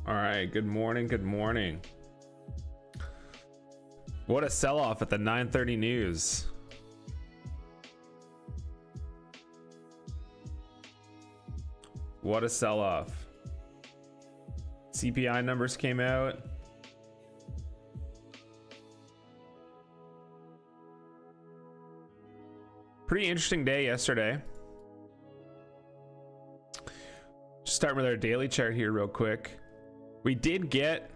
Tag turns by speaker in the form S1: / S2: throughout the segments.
S1: All right, good morning, good morning. What a sell-off at the 9:30 news. What a sell-off. CPI numbers came out. Pretty interesting day yesterday. Just start with our daily chart here real quick. We did get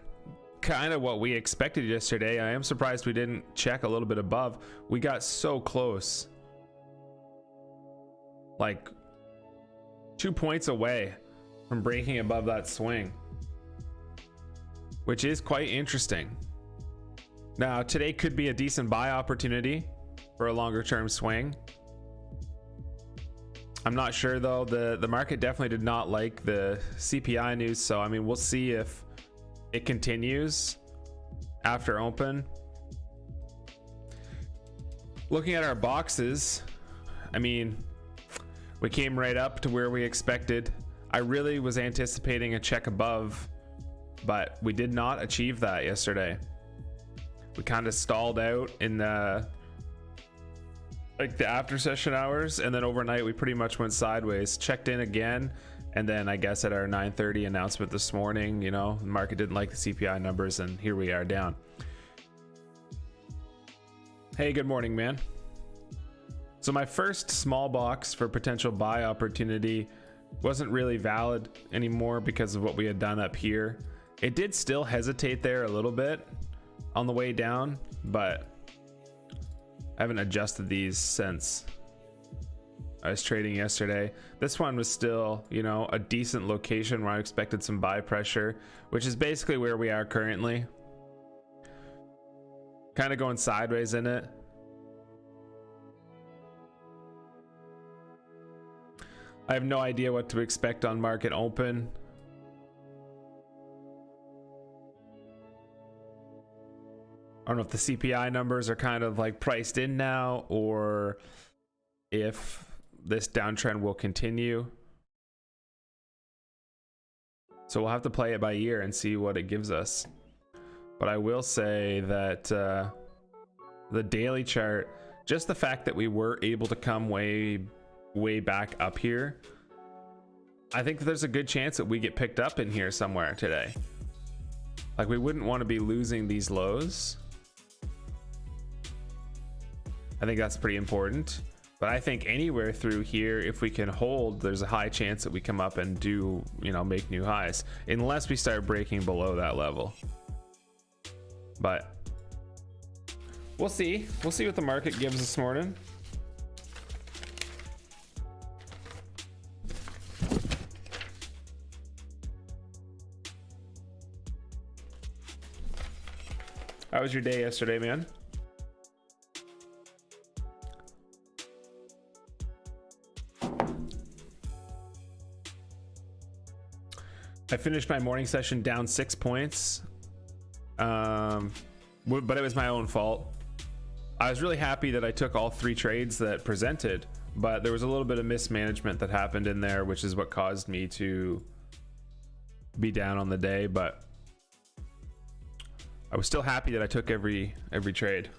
S1: kind of what we expected yesterday. I am surprised we didn't check a little bit above. We got so close, like 2 points away from breaking above that swing, which is quite interesting. Now today could be a decent buy opportunity for a longer term swing. I'm not sure though. The market definitely did not like the CPI news, so I mean, we'll see if it continues after open. Looking at our boxes, I mean, we came right up to where we expected. I really was anticipating a check above, but we did not achieve that yesterday. We kind of stalled out in the after session hours, and then overnight we pretty much went sideways. Checked in again, and then I guess at our 9:30 announcement this morning, you know, the market didn't like the CPI numbers, and here we are down. Hey, good morning, man. So my first small box for potential buy opportunity wasn't really valid anymore because of what we had done up here. It did still hesitate there a little bit on the way down, but I haven't adjusted these since I was trading yesterday. This one was still, you know, a decent location where I expected some buy pressure, which is basically where we are currently. Kind of going sideways in it. I have no idea what to expect on market open. I don't know if the CPI numbers are kind of like priced in now, or if this downtrend will continue. So we'll have to play it by ear and see what it gives us. But I will say that the daily chart, just the fact that we were able to come way back up here, I think that there's a good chance that we get picked up in here somewhere today. Like, we wouldn't want to be losing these lows. I think that's pretty important, but I think anywhere through here, if we can hold, there's a high chance that we come up and do, you know, make new highs, unless we start breaking below that level. But we'll see what the market gives this morning. How was your day yesterday, man? I finished my morning session down 6 points, but it was my own fault. I was really happy that I took all 3 trades that presented, but there was a little bit of mismanagement that happened in there, which is what caused me to be down on the day. But I was still happy that I took every trade.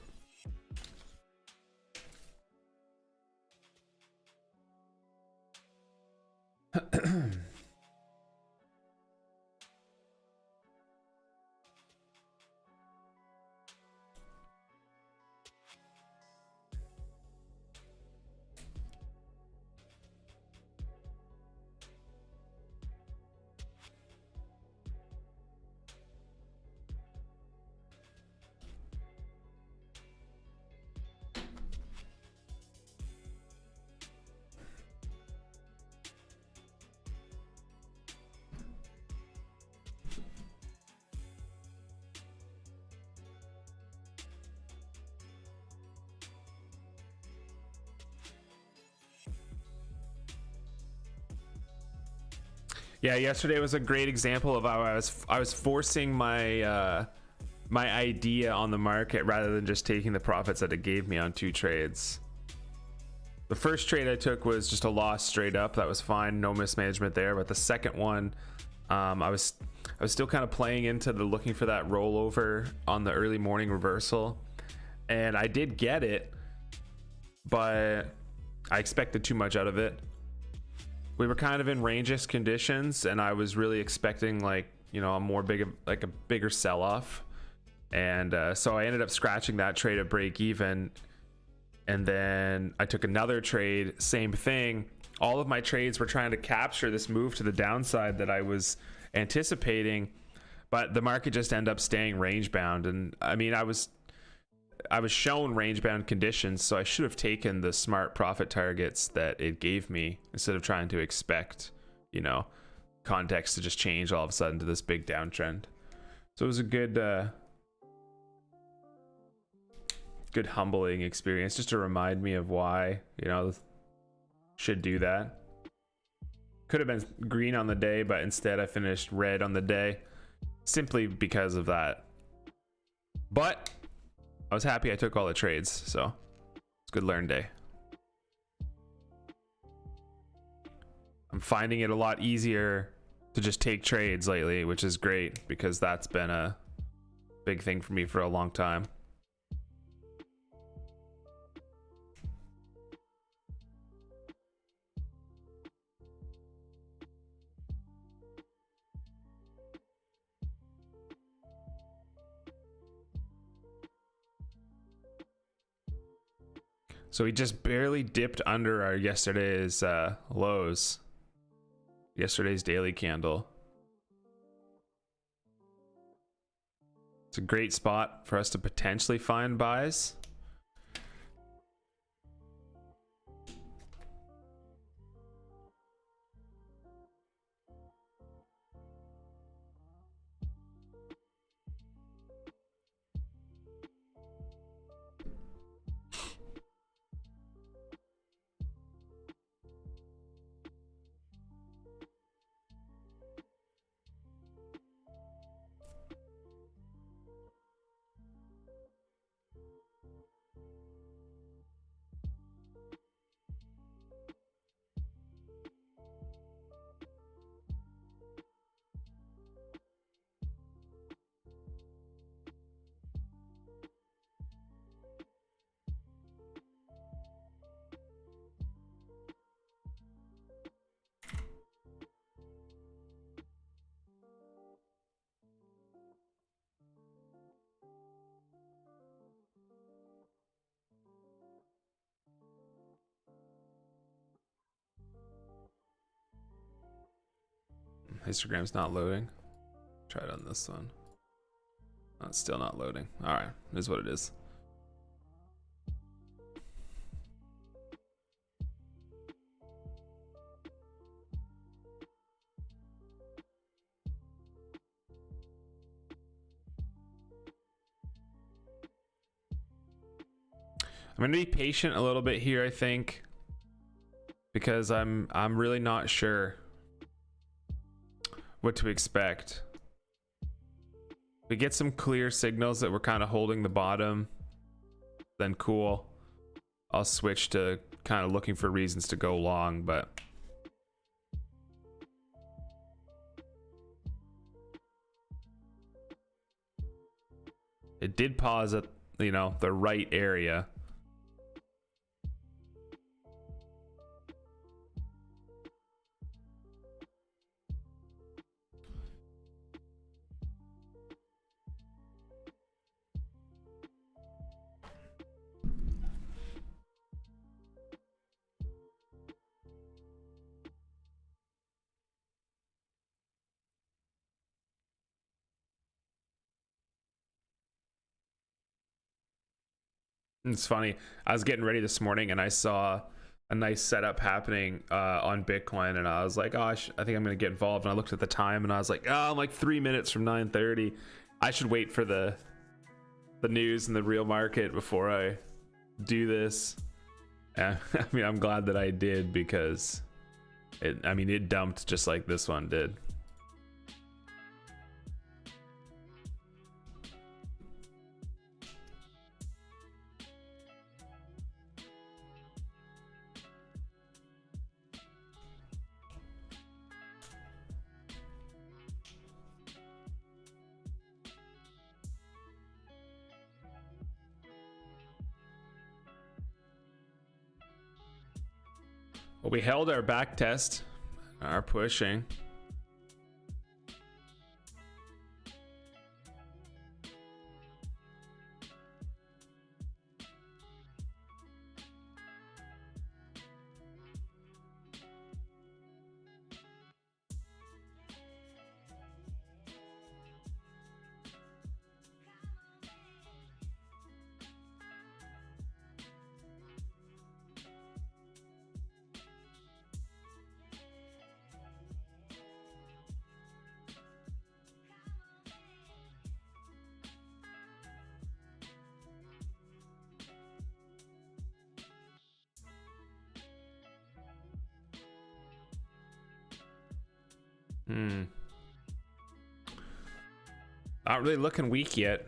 S1: Yeah, yesterday was a great example of how I was forcing my my idea on the market rather than just taking the profits that it gave me on 2 trades. The first trade I took was just a loss straight up. That was fine, no mismanagement there. But the second one, I was I was still kind of playing into the looking for that rollover on the early morning reversal, and I did get it, but I expected too much out of it. We were kind of in range-ish conditions, and I was really expecting like, you know, a bigger sell-off, and so I ended up scratching that trade at break even, and then I took another trade, same thing. All of my trades were trying to capture this move to the downside that I was anticipating, but the market just ended up staying range bound. And I mean, I was shown range bound conditions, so I should have taken the smart profit targets that it gave me instead of trying to expect, you know, context to just change all of a sudden to this big downtrend. So it was a good humbling experience, just to remind me of why, you know, should do that. Could have been green on the day, but instead I finished red on the day simply because of that. But I was happy I took all the trades, so it's a good learn day. I'm finding it a lot easier to just take trades lately, which is great because that's been a big thing for me for a long time. So we just barely dipped under our yesterday's lows. Yesterday's daily candle. It's a great spot for us to potentially find buys. Histogram's not loading. Try it on this one. Oh, it's still not loading. All right, it is what it is. I'm gonna be patient a little bit here, I think, because I'm really not sure what to expect. We get some clear signals that we're kind of holding the bottom, then cool, I'll switch to kind of looking for reasons to go long. But it did pause at, you know, the right area. It's funny, I was getting ready this morning and I saw a nice setup happening on Bitcoin, and I was like, oh, I think I'm gonna get involved. And I looked at the time and I was like, oh, I'm like 3 minutes from 9:30. I should wait for the news and the real market before I do this. I mean, I'm glad that I did, because it dumped just like this one did. Well, we held our back test, our pushing. Not really looking weak yet.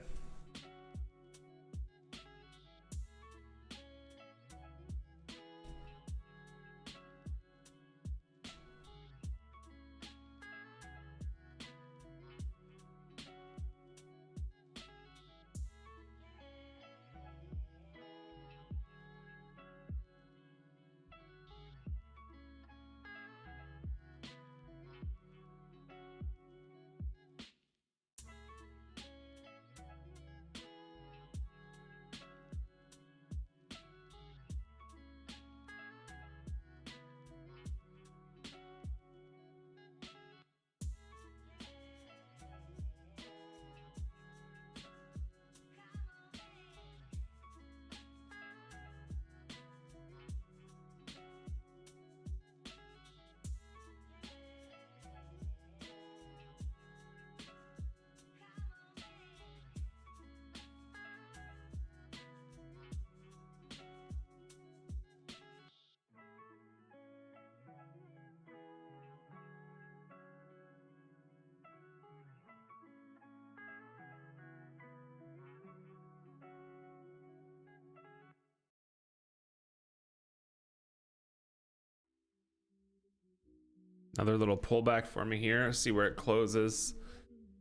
S1: Another little pullback for me here. See where it closes.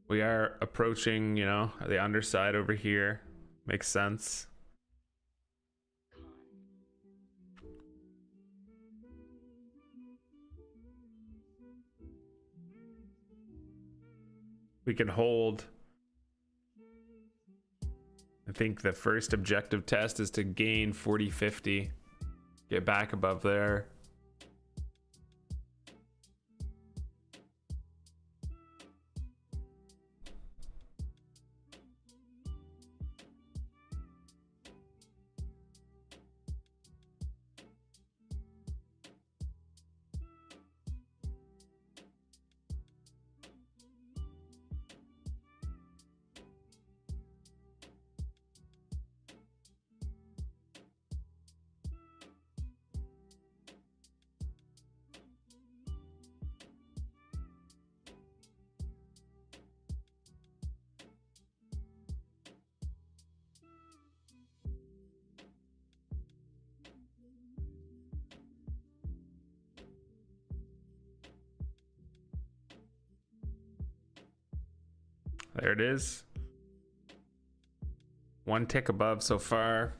S1: We are approaching, you know, the underside over here. Makes sense. We can hold. I think the first objective test is to gain 40-50. Get back above there. There it is. One tick above so far.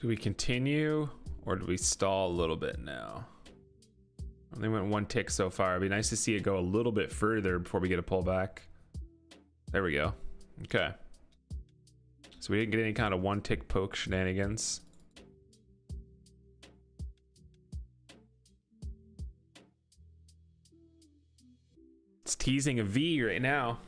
S1: Do we continue or do we stall a little bit now? Only went one tick so far. It'd be nice to see it go a little bit further before we get a pullback. There we go. Okay. So we didn't get any kind of one tick poke shenanigans. It's teasing a V right now.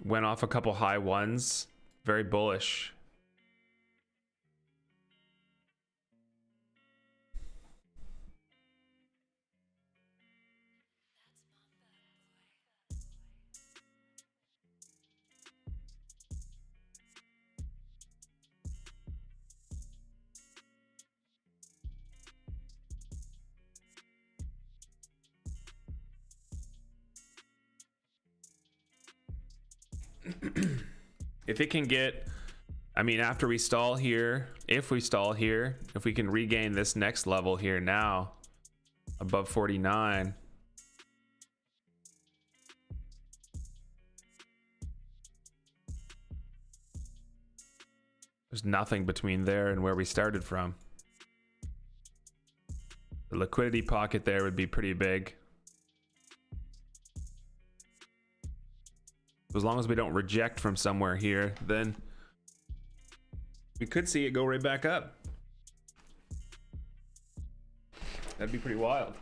S1: Went off a couple high ones. Very bullish. If it can get I mean, after we stall here, if we stall here, if we can regain this next level here now, above 49. There's nothing between there and where we started from. The liquidity pocket there would be pretty big. As long as we don't reject from somewhere here, then we could see it go right back up. That'd be pretty wild.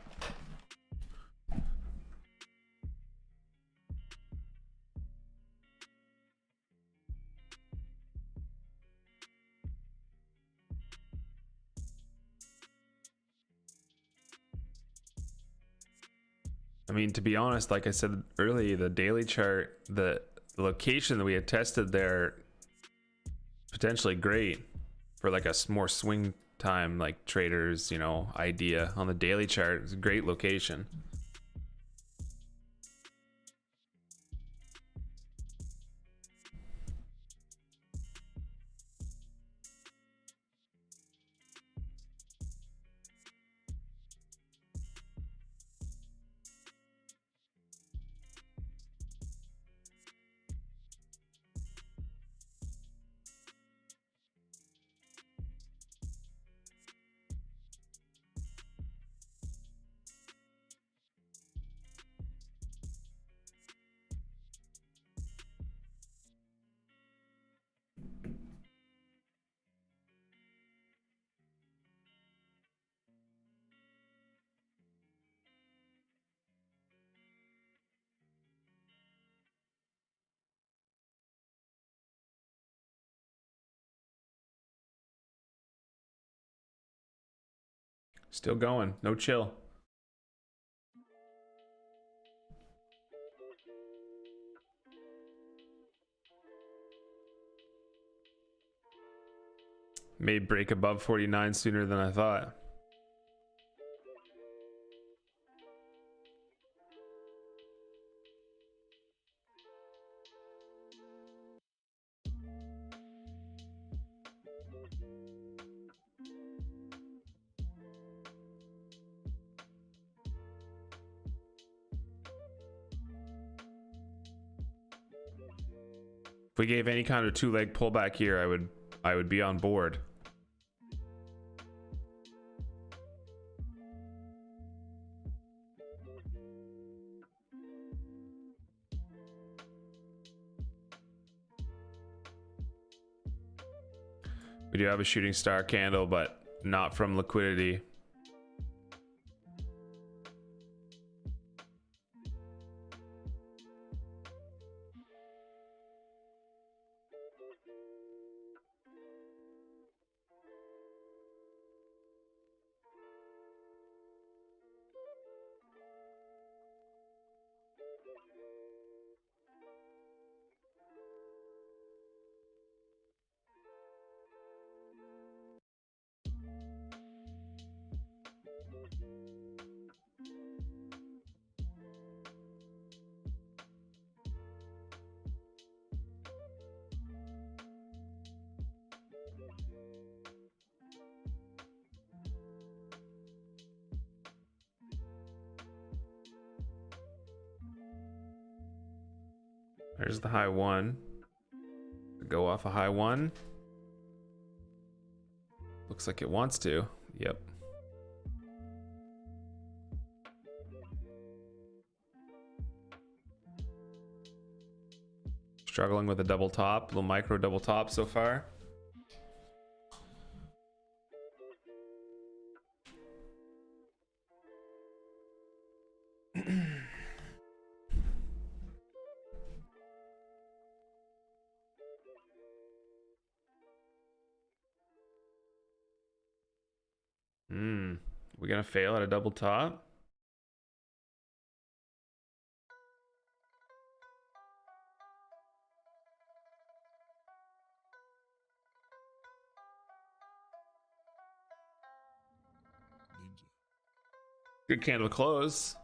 S1: I mean, to be honest, like I said earlier, the daily chart, the location that we had tested there, potentially great for like a more swing time, like traders, you know, idea on the daily chart. It's a great location. Still going, no chill. May break above 49 sooner than I thought. If we gave any kind of two-leg pullback here, I would be on board. We do have a shooting star candle, but not from liquidity. There's the high one. Go off a high one. Looks like it wants to. Yep. Struggling with a double top, little micro double top so far. We're gonna fail at a double top. Good candle close.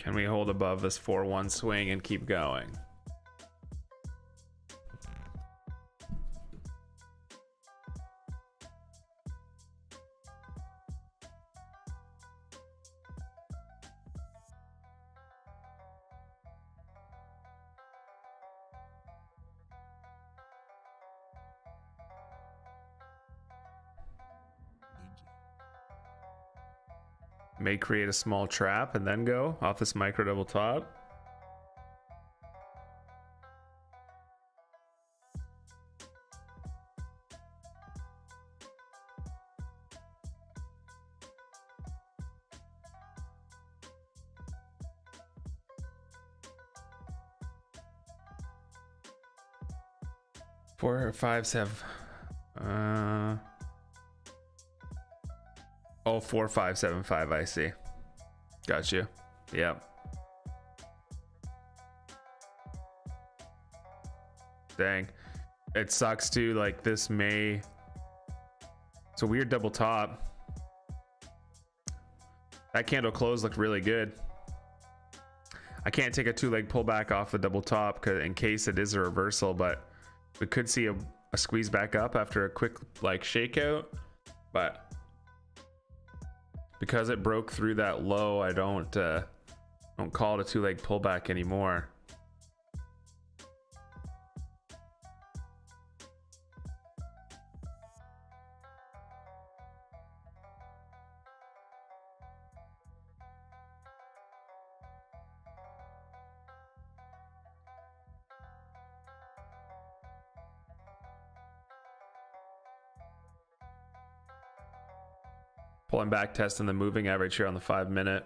S1: Can we hold above this 4-1 swing and keep going? May create a small trap and then go off this micro double top. Four or fives have oh, 4 5 7 5. I see. Got you. Yep. Dang, it sucks too. Like this may. It's a weird double top. That candle close looked really good. I can't take a 2-leg pullback off the double top in case it is a reversal, but we could see a squeeze back up after a quick like shakeout. But because it broke through that low, I don't call it a 2-leg pullback anymore. Pulling back, testing the moving average here on the 5-minute.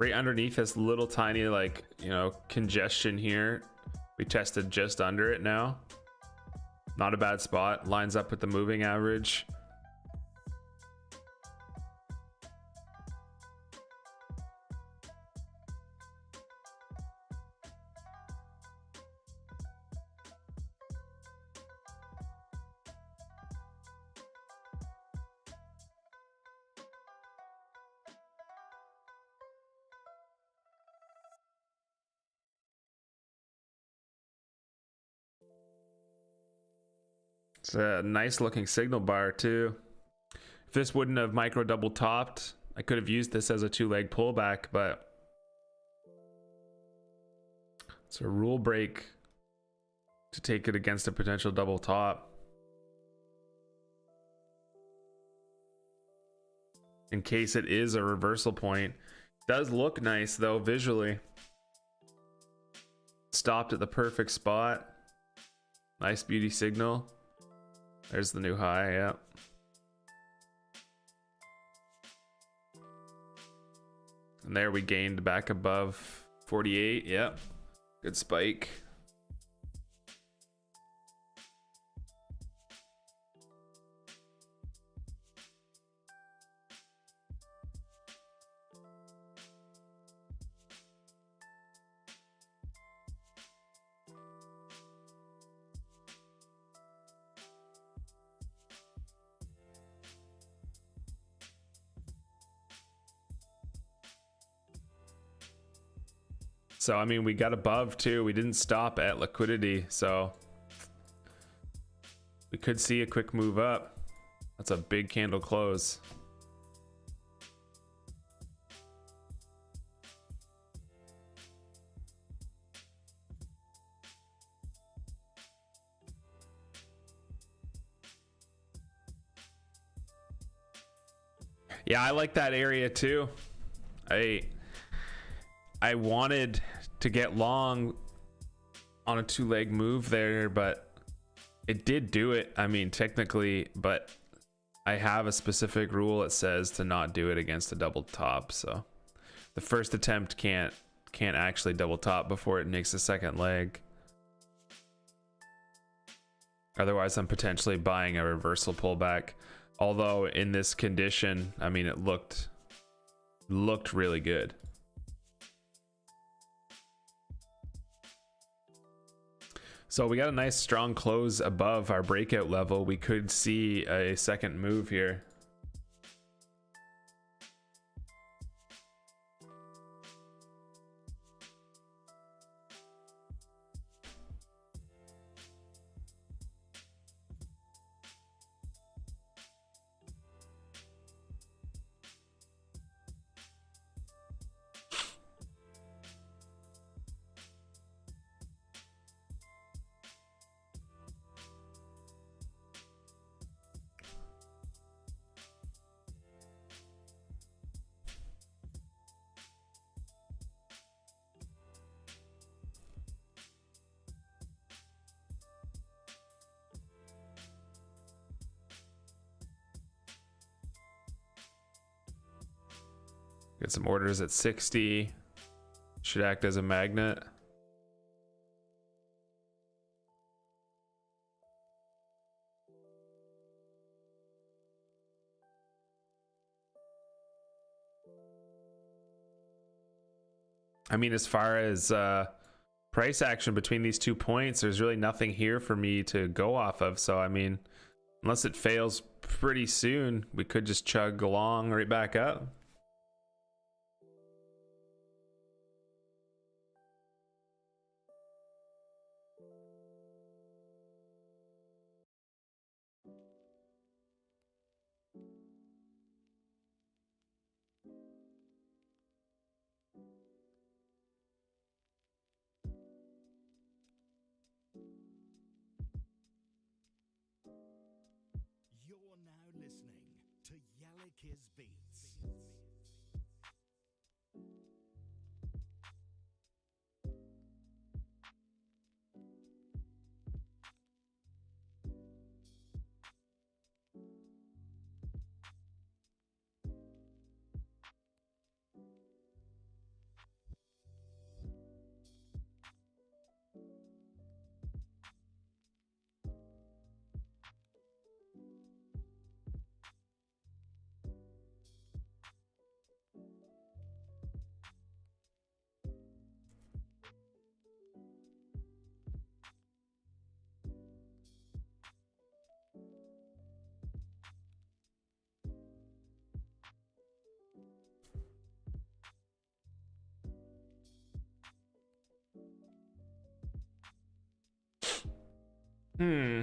S1: Right underneath this little tiny, like, you know, congestion here. We tested just under it now. Not a bad spot. Lines up with the moving average. It's a nice looking signal bar too. If this wouldn't have micro double topped, I could have used this as a 2-leg pullback, but it's a rule break to take it against a potential double top. In case it is a reversal point. Does look nice though visually. Stopped at the perfect spot. Nice beauty signal. There's the new high, yeah. And there we gained back above 48, yep. Good spike. So, I mean, we got above too. We didn't stop at liquidity, so we could see a quick move up. That's a big candle close. Yeah, I like that area too. I wanted to get long on a 2-leg move there, but it did do it. I mean, technically, but I have a specific rule that says to not do it against a double top. So the first attempt can't actually double top before it makes a second leg. Otherwise, I'm potentially buying a reversal pullback. Although in this condition, I mean, it looked really good. So we got a nice strong close above our breakout level. We could see a second move here. Get some orders at 60. Should act as a magnet. I mean, as far as price action between these 2 points, there's really nothing here for me to go off of. So, I mean, unless it fails pretty soon, we could just chug along right back up.
S2: You're now listening to Yalakis Beats.
S1: Hmm.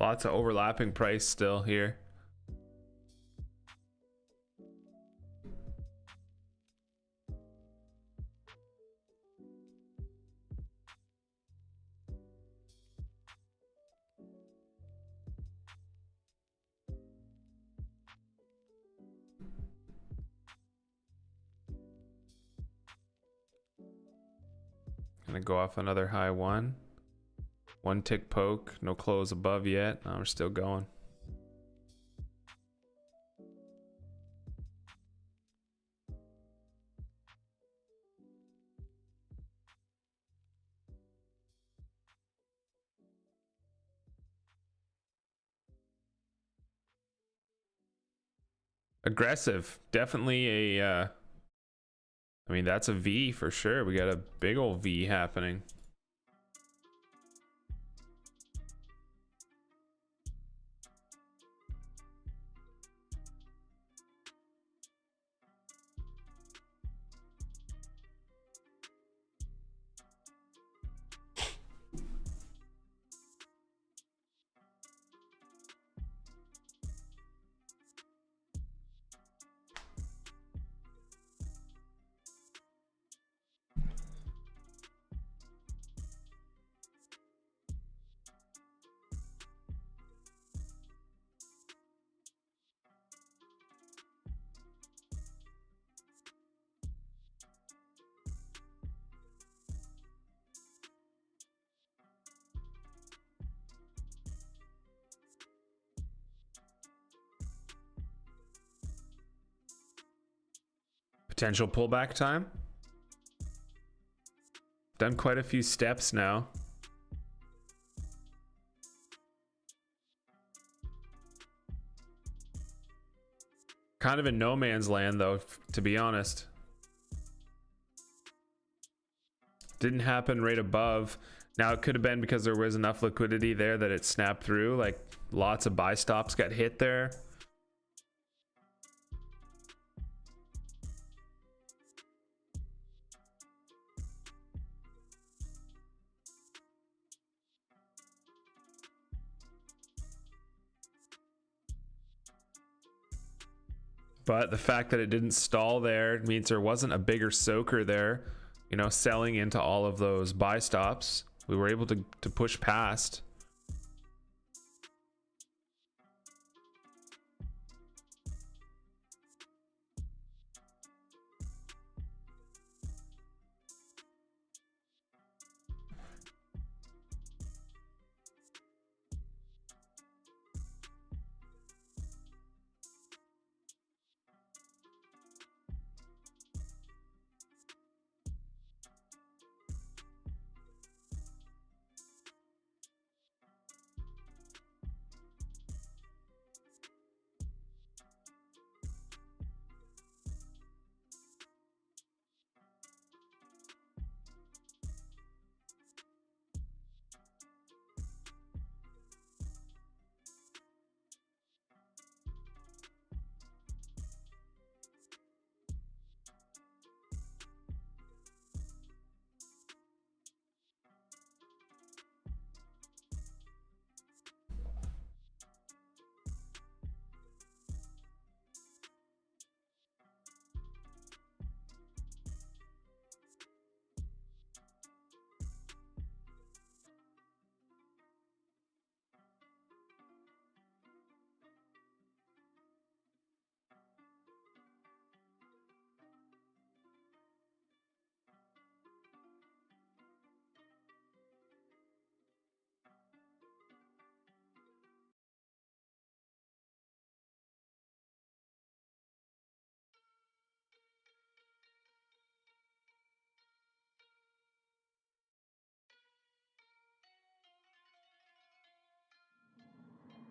S1: Lots of overlapping price still here. Gonna go off another high one. One tick poke, no close above yet. No, we're still going. Aggressive. Definitely a I mean, that's a V for sure. We got a big old V happening. Potential pullback time. Done quite a few steps now. Kind of in no man's land though, to be honest. Didn't happen right above. Now it could have been because there was enough liquidity there that it snapped through. Like lots of buy stops got hit there. But the fact that it didn't stall there means there wasn't a bigger soaker there, you know, selling into all of those buy stops. We were able to push past.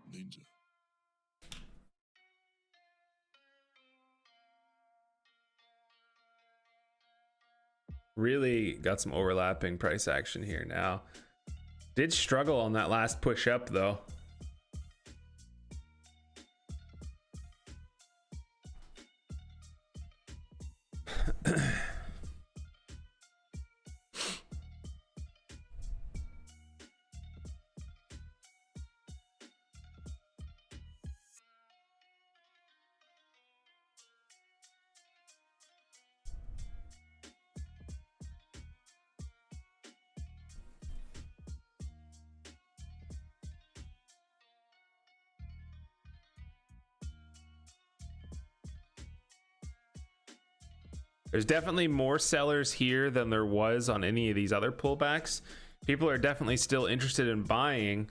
S2: Ninja.
S1: Really got some overlapping price action here now. Did struggle on that last push up though. There's definitely more sellers here than there was on any of these other pullbacks. People are definitely still interested in buying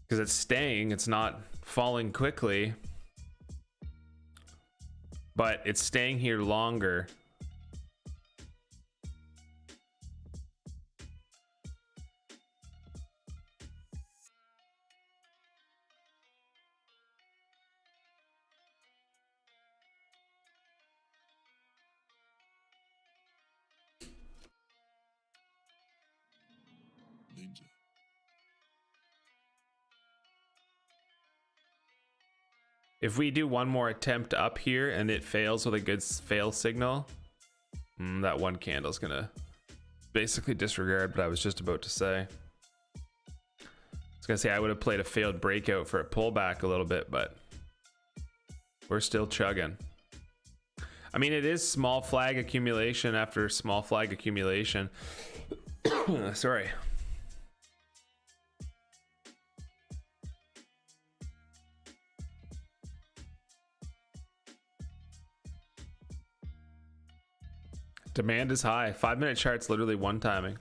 S1: because it's staying, it's not falling quickly, but it's staying here longer.
S2: Ninja.
S1: If we do one more attempt up here and it fails with a good fail signal, that one candle's gonna basically disregard what I was just about to say. I was gonna say I would have played a failed breakout for a pullback a little bit, but we're still chugging. I mean, it is small flag accumulation after small flag accumulation. Sorry. Demand is high. 5-minute chart's literally one timing.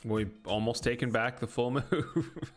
S1: We almost taken back the full move.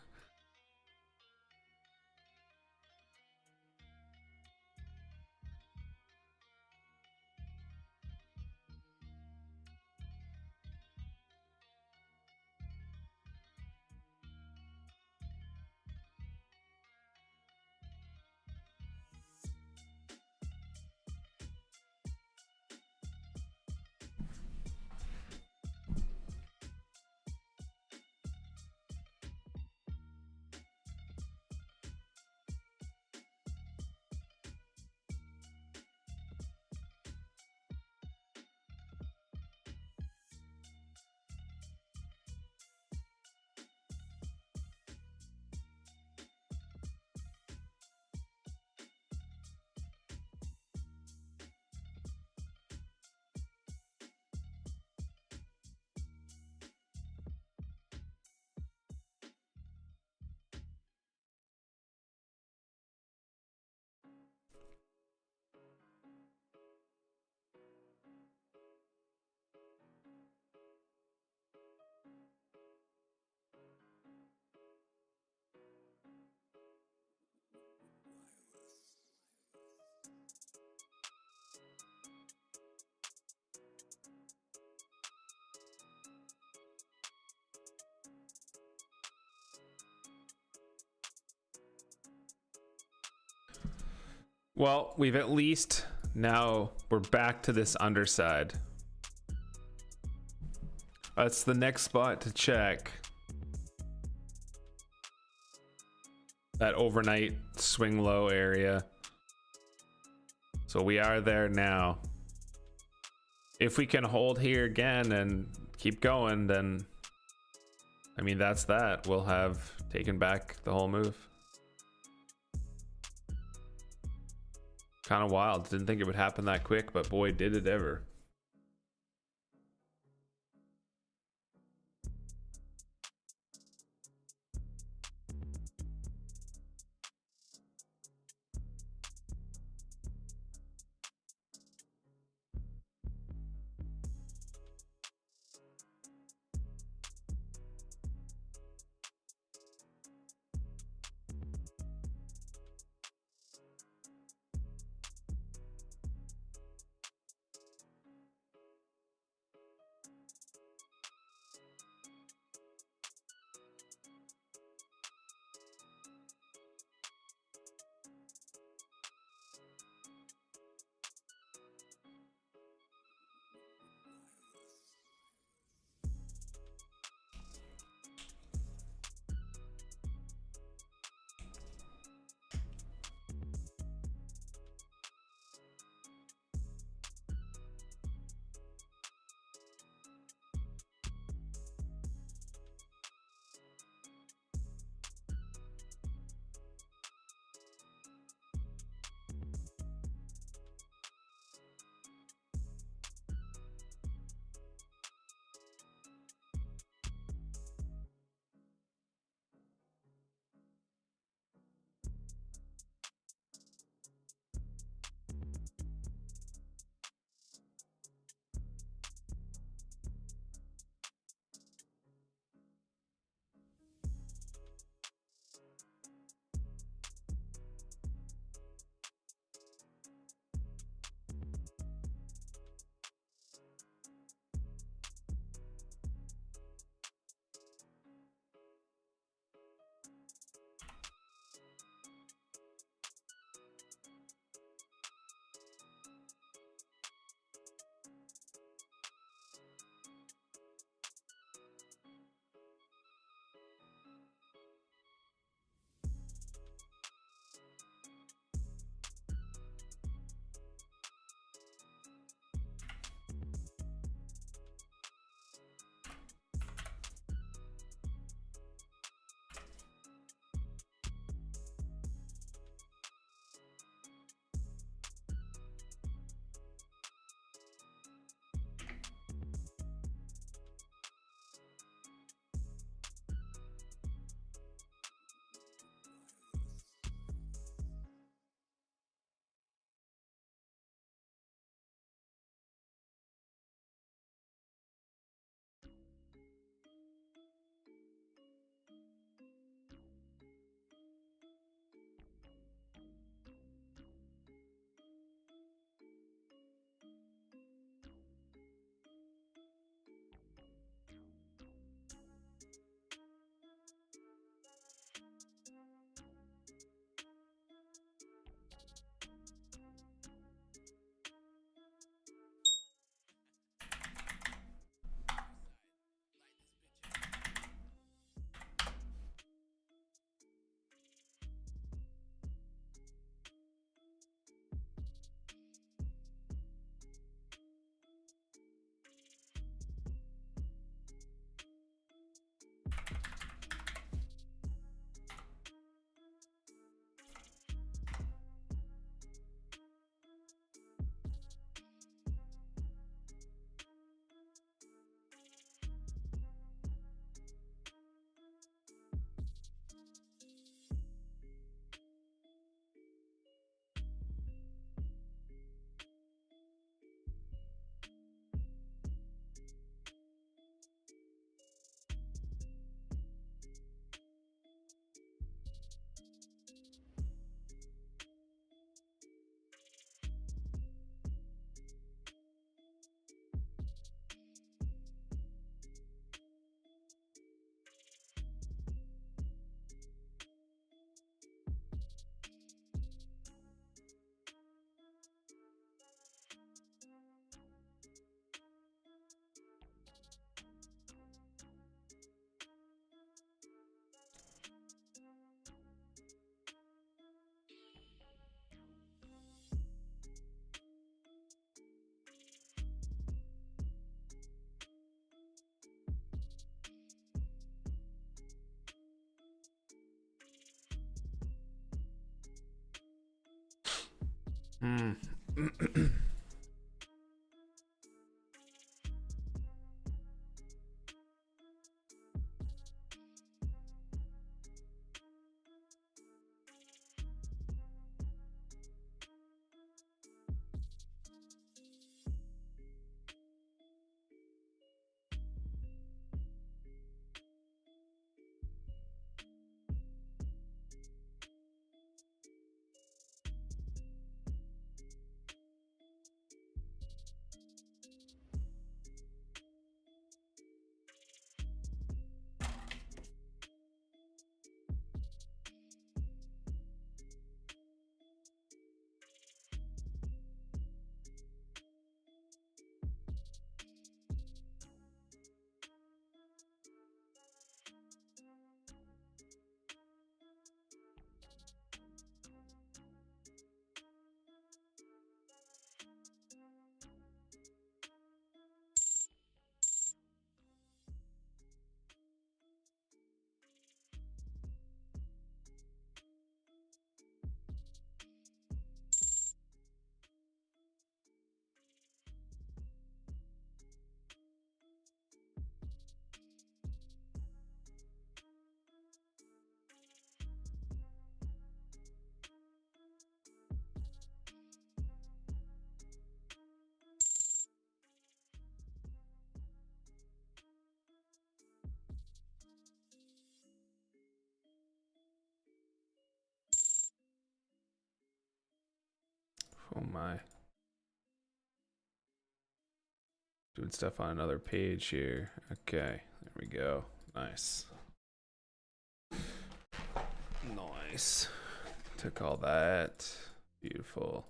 S1: Well, we've at least now we're back to this underside. That's the next spot to check. That overnight swing low area. So we are there now. If we can hold here again and keep going, then I mean, that's that. We'll have taken back the whole move. Kind of wild. Didn't think it would happen that quick, but boy, did it ever. Hmm. Oh my. Doing stuff on another page here. Okay, there we go. Nice. Nice. Took all that. Beautiful.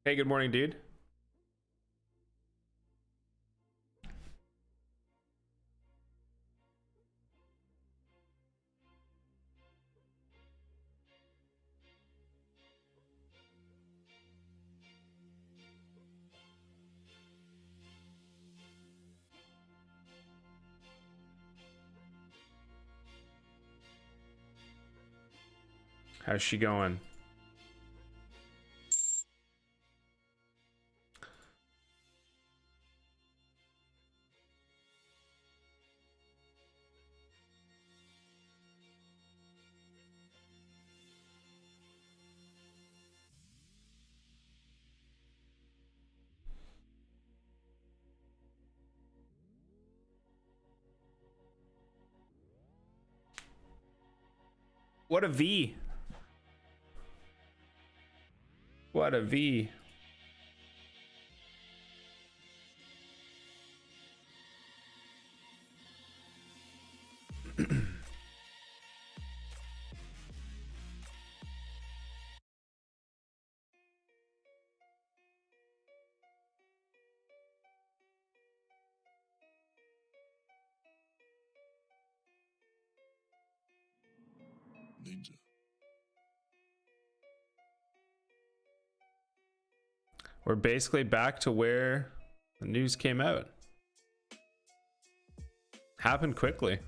S1: Hey, good morning, dude. How's she going? What a V. What a V.
S2: Ninja.
S1: We're basically back to where the news came out. Happened quickly.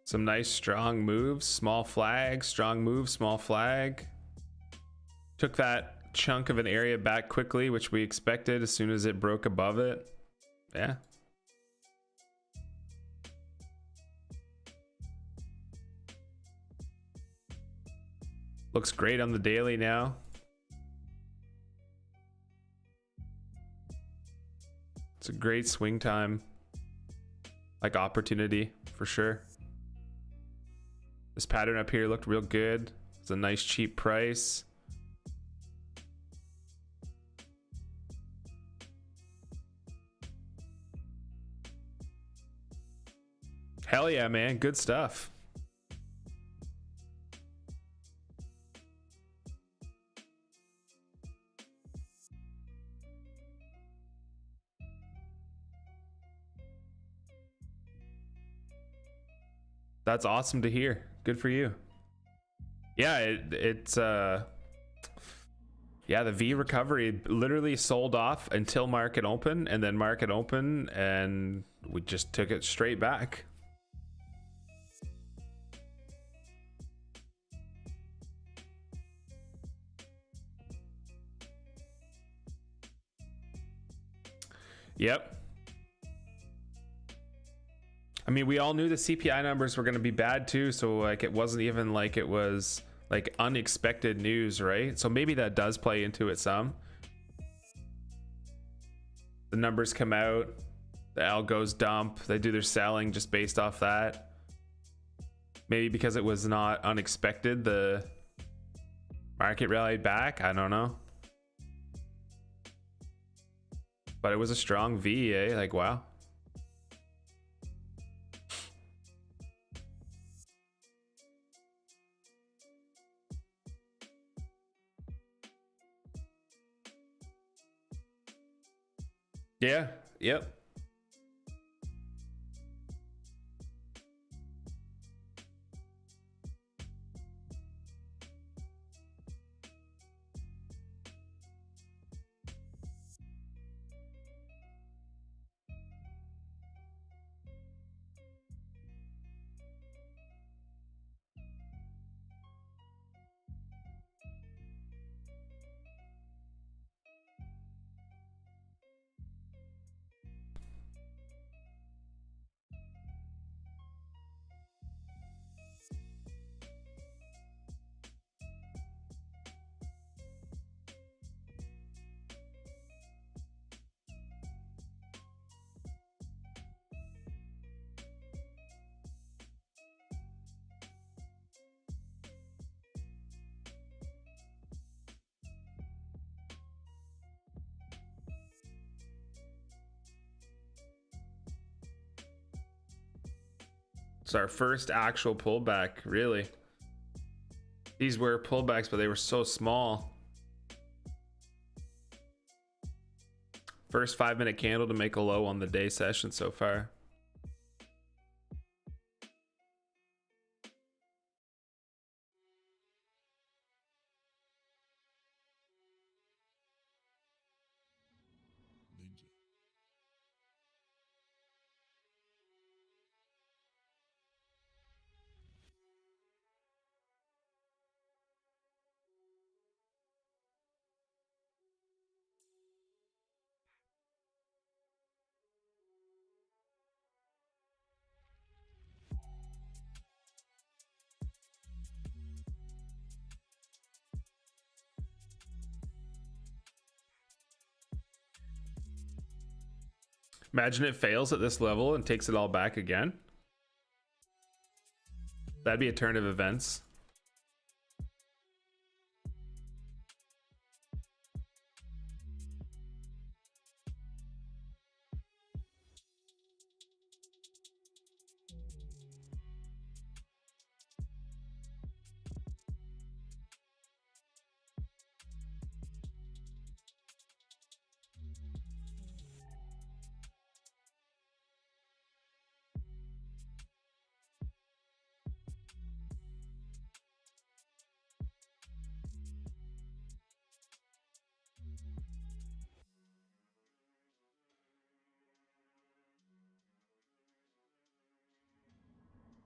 S1: Some nice strong moves, small flag, strong move, small flag. Took that chunk of an area back quickly, which we expected as soon as it broke above it. Yeah. Looks great on the daily now. It's a great swing time, like opportunity for sure. This pattern up here looked real good. It's a nice cheap price. Hell yeah, man. Good stuff. That's awesome to hear. Good for you. Yeah, yeah, Yeah, the V recovery literally sold off until market open, and then market open, and we just took it straight back. Yep. I mean, we all knew the CPI numbers were going to be bad too, so like it wasn't even like it was like unexpected news, right? So maybe that does play into it some. The numbers come out, the algos dump, they do their selling just based off that. Maybe because it was not unexpected, the market rallied back. I don't know. But it was a strong V, eh? Like, wow. Yeah, yep. It's our first actual pullback, really. These were pullbacks, but they were so small. First 5-minute candle to make a low on the day session so far.
S2: Ninja.
S1: Imagine it fails at this level and takes it all back again. That'd be a turn of events.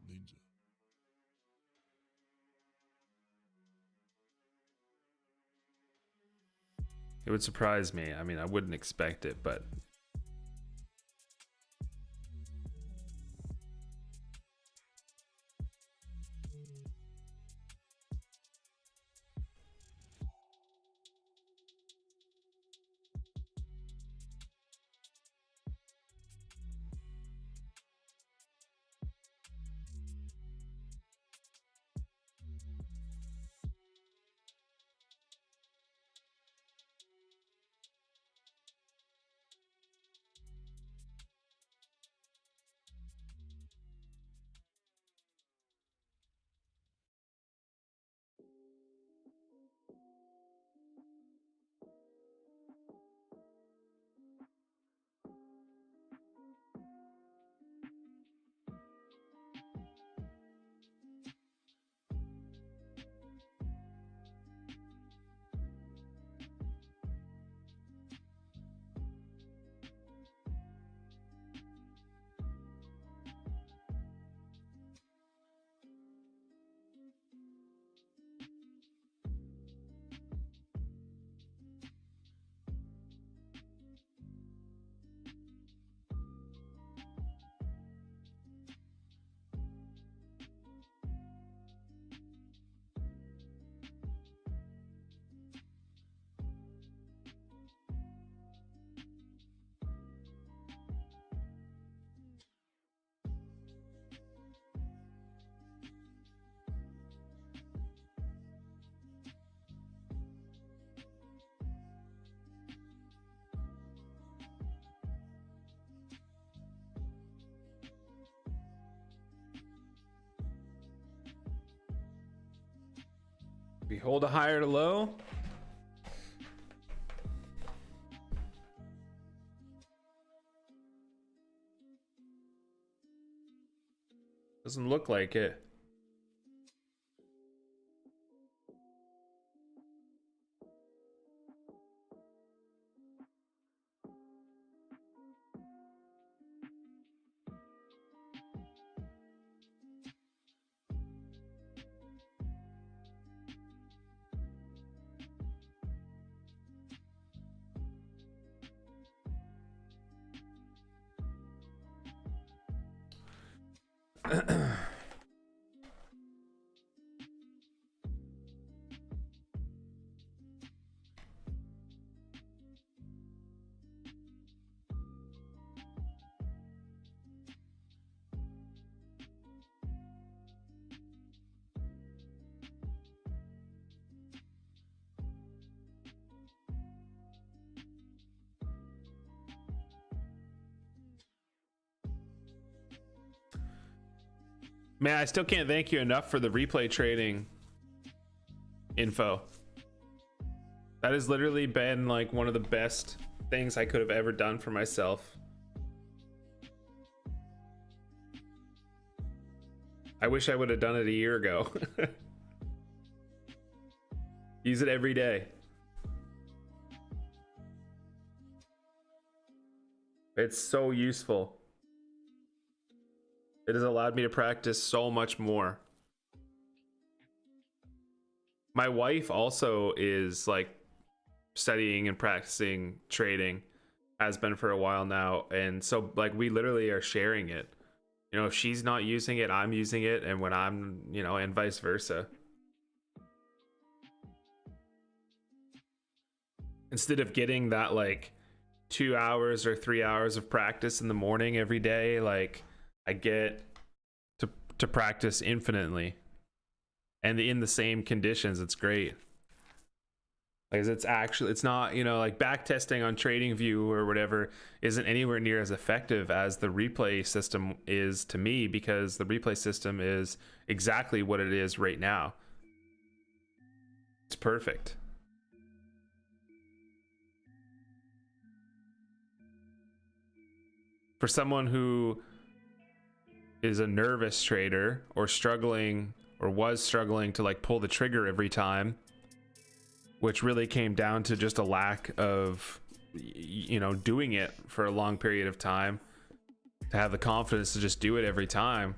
S2: Ninja.
S1: It would surprise me. I mean, I wouldn't expect it, but We hold a higher to low. Doesn't look like it. Man, I still can't thank you enough for the replay trading info. That has literally been like one of the best things I could have ever done for myself. I wish I would have done it a year ago. Use it every day. It's so useful. It has allowed me to practice so much more. My wife also is like studying and practicing trading, has been for a while now, and so like we literally are sharing it. You know, if she's not using it, I'm using it, and when I'm, you know, and vice versa. Instead of getting that like 2 hours or 3 hours of practice in the morning every day, like I get to practice infinitely and in the same conditions. It's great. Like it's not, you know, like back testing on TradingView or whatever isn't anywhere near as effective as the replay system is to me, because the replay system is exactly what it is right now. It's perfect. For someone who is a nervous trader or struggling or was struggling to like pull the trigger every time, which really came down to just a lack of, you know, doing it for a long period of time, to have the confidence to just do it every time,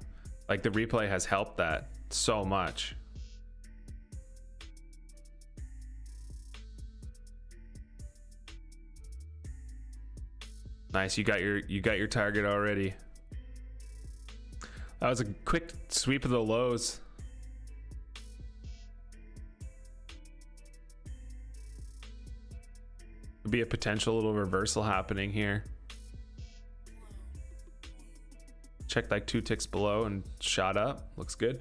S1: like the replay has helped that so much. Nice, you got your target already. That was a quick sweep of the lows. Could be a potential little reversal happening here. Checked like 2 ticks below and shot up. Looks good.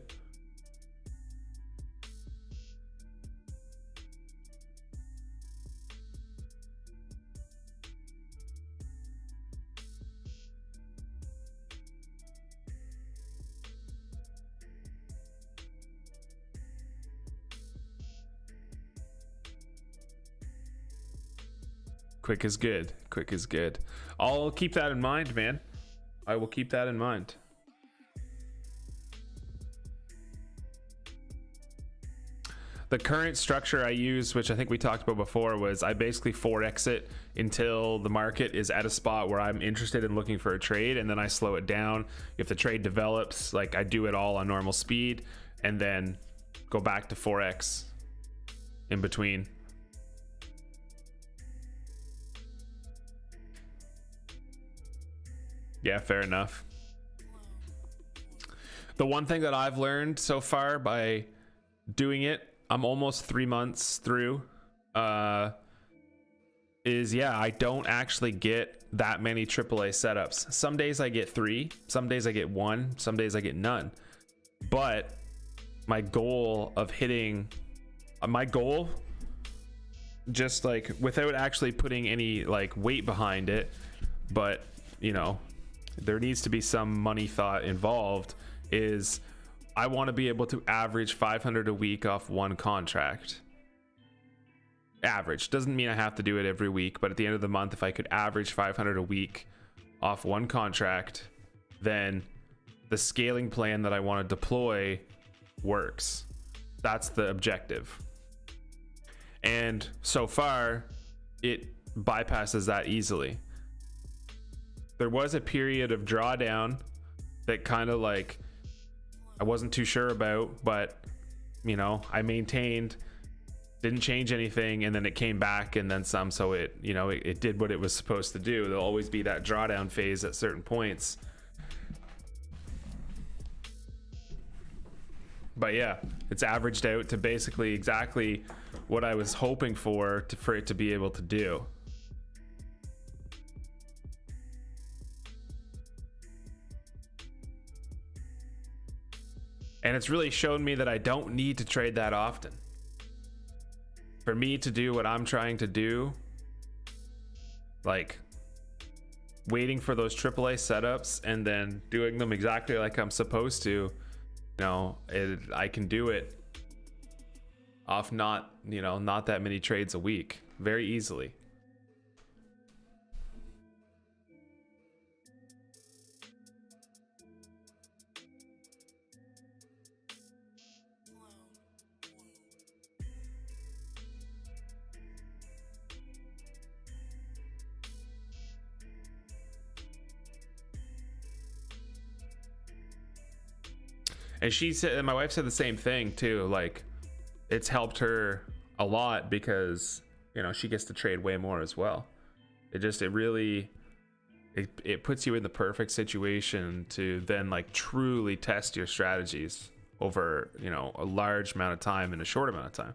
S1: Quick is good. Quick is good. I'll keep that in mind, man. I will keep that in mind. The current structure I use, which I think we talked about before, was I basically 4x it until the market is at a spot where I'm interested in looking for a trade, and then I slow it down. If the trade develops, like I do it all on normal speed and then go back to 4x in between. Yeah, fair enough. The one thing that I've learned so far by doing it, I'm almost 3 months through, is yeah, I don't actually get that many AAA setups. Some days I get 3, some days I get 1, some days I get none. But my goal of hitting, just like without actually putting any like weight behind it, but you know, there needs to be some money thought involved, is I want to be able to average 500 a week off one contract. Average doesn't mean I have to do it every week, but at the end of the month, if I could average 500 a week off one contract, then the scaling plan that I want to deploy works. That's the objective. And so far, it bypasses that easily. There was a period of drawdown that kind of like I wasn't too sure about, but you know, I maintained, didn't change anything, and then it came back and then some. So it, you know, it did what it was supposed to do. There'll always be that drawdown phase at certain points. But yeah, it's averaged out to basically exactly what I was hoping for it to be able to do. And it's really shown me that I don't need to trade that often. For me to do what I'm trying to do, like waiting for those AAA setups and then doing them exactly like I'm supposed to, you know, I can do it off not that many trades a week very easily. And she said, and my wife said the same thing too. Like, it's helped her a lot because, you know, she gets to trade way more as well. It puts you in the perfect situation to then like truly test your strategies over, you know, a large amount of time in a short amount of time.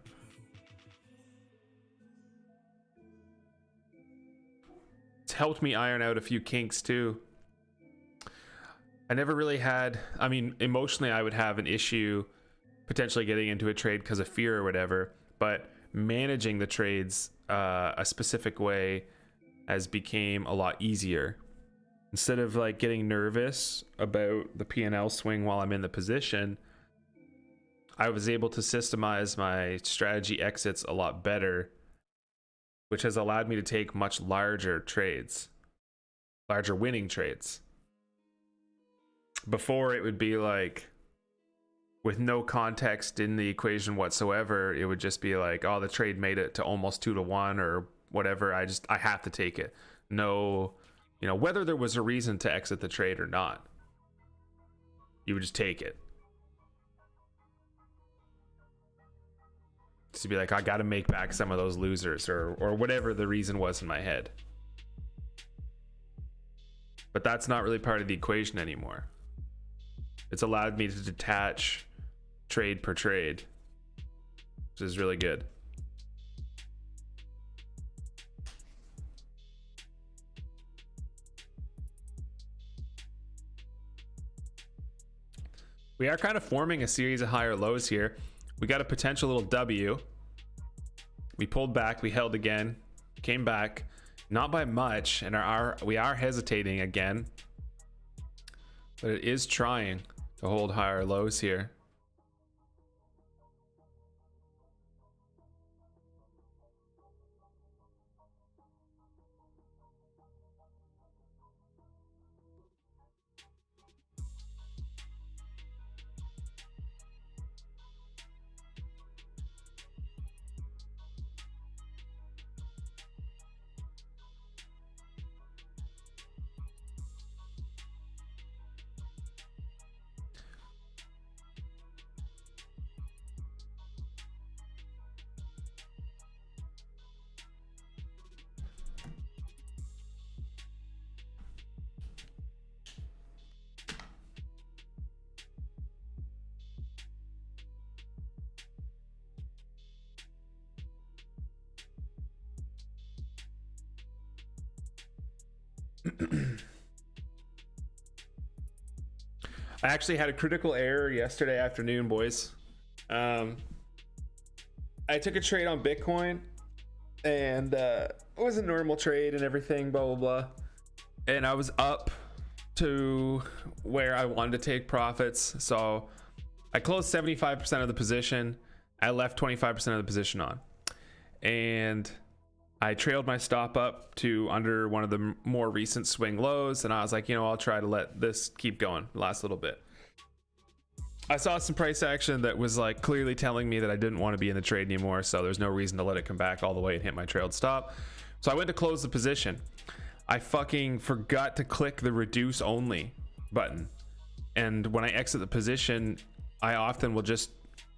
S1: It's helped me iron out a few kinks too. I never really had, I mean, emotionally I would have an issue potentially getting into a trade because of fear or whatever, but managing the trades a specific way has became a lot easier. Instead of like getting nervous about the P&L swing while I'm in the position, I was able to systemize my strategy exits a lot better, which has allowed me to take much larger trades, larger winning trades. Before, it would be like, with no context in the equation whatsoever, it would just be like, oh, the trade made it to almost 2-1 or whatever. I have to take it. No, you know, whether there was a reason to exit the trade or not, you would just take it. Just to be like, I got to make back some of those losers or whatever the reason was in my head. But that's not really part of the equation anymore. It's allowed me to detach trade per trade, which is really good. We are kind of forming a series of higher lows here. We got a potential little W. We pulled back, we held again, came back, not by much, and we are hesitating again, but it is trying to hold higher lows here. I actually had a critical error yesterday afternoon, boys. I took a trade on Bitcoin, and it was a normal trade and everything, blah, blah, blah. And I was up to where I wanted to take profits. So I closed 75% of the position. I left 25% of the position on. And I trailed my stop up to under one of the more recent swing lows. And I was like, you know, I'll try to let this keep going the last little bit. I saw some price action that was like clearly telling me that I didn't want to be in the trade anymore. So there's no reason to let it come back all the way and hit my trailed stop. So I went to close the position. I fucking forgot to click the reduce only button. And when I exit the position, I often will just,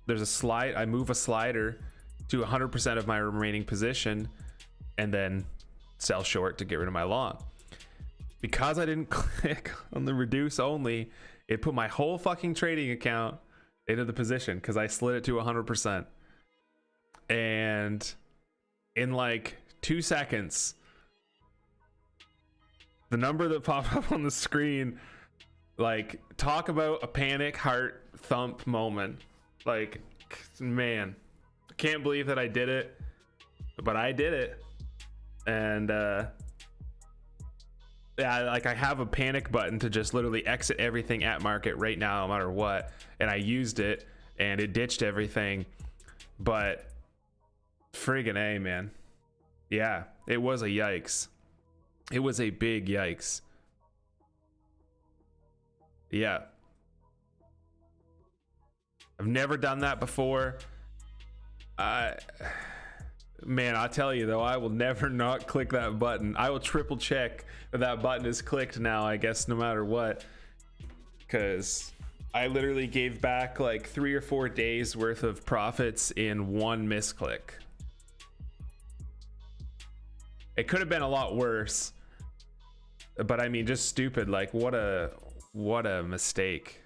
S1: there's a slide, I move a slider to 100% of my remaining position and then sell short to get rid of my long. Because I didn't click on the reduce only, it put my whole fucking trading account into the position because I slid it to 100%. And in like 2 seconds, the number that popped up on the screen, like, talk about a panic heart thump moment. Like, man, I can't believe that I did it, but I did it. And yeah, like, I have a panic button to just literally exit everything at market right now, no matter what. And I used it and it ditched everything. But friggin' A, man. Yeah, it was a yikes. It was a big yikes. Yeah. I've never done that before. Man, I'll tell you though, I will never not click that button. I will triple check that that button is clicked now, I guess, no matter what. Because I literally gave back like 3 or 4 days worth of profits in one misclick. It could have been a lot worse. But I mean, just stupid. Like, what a mistake.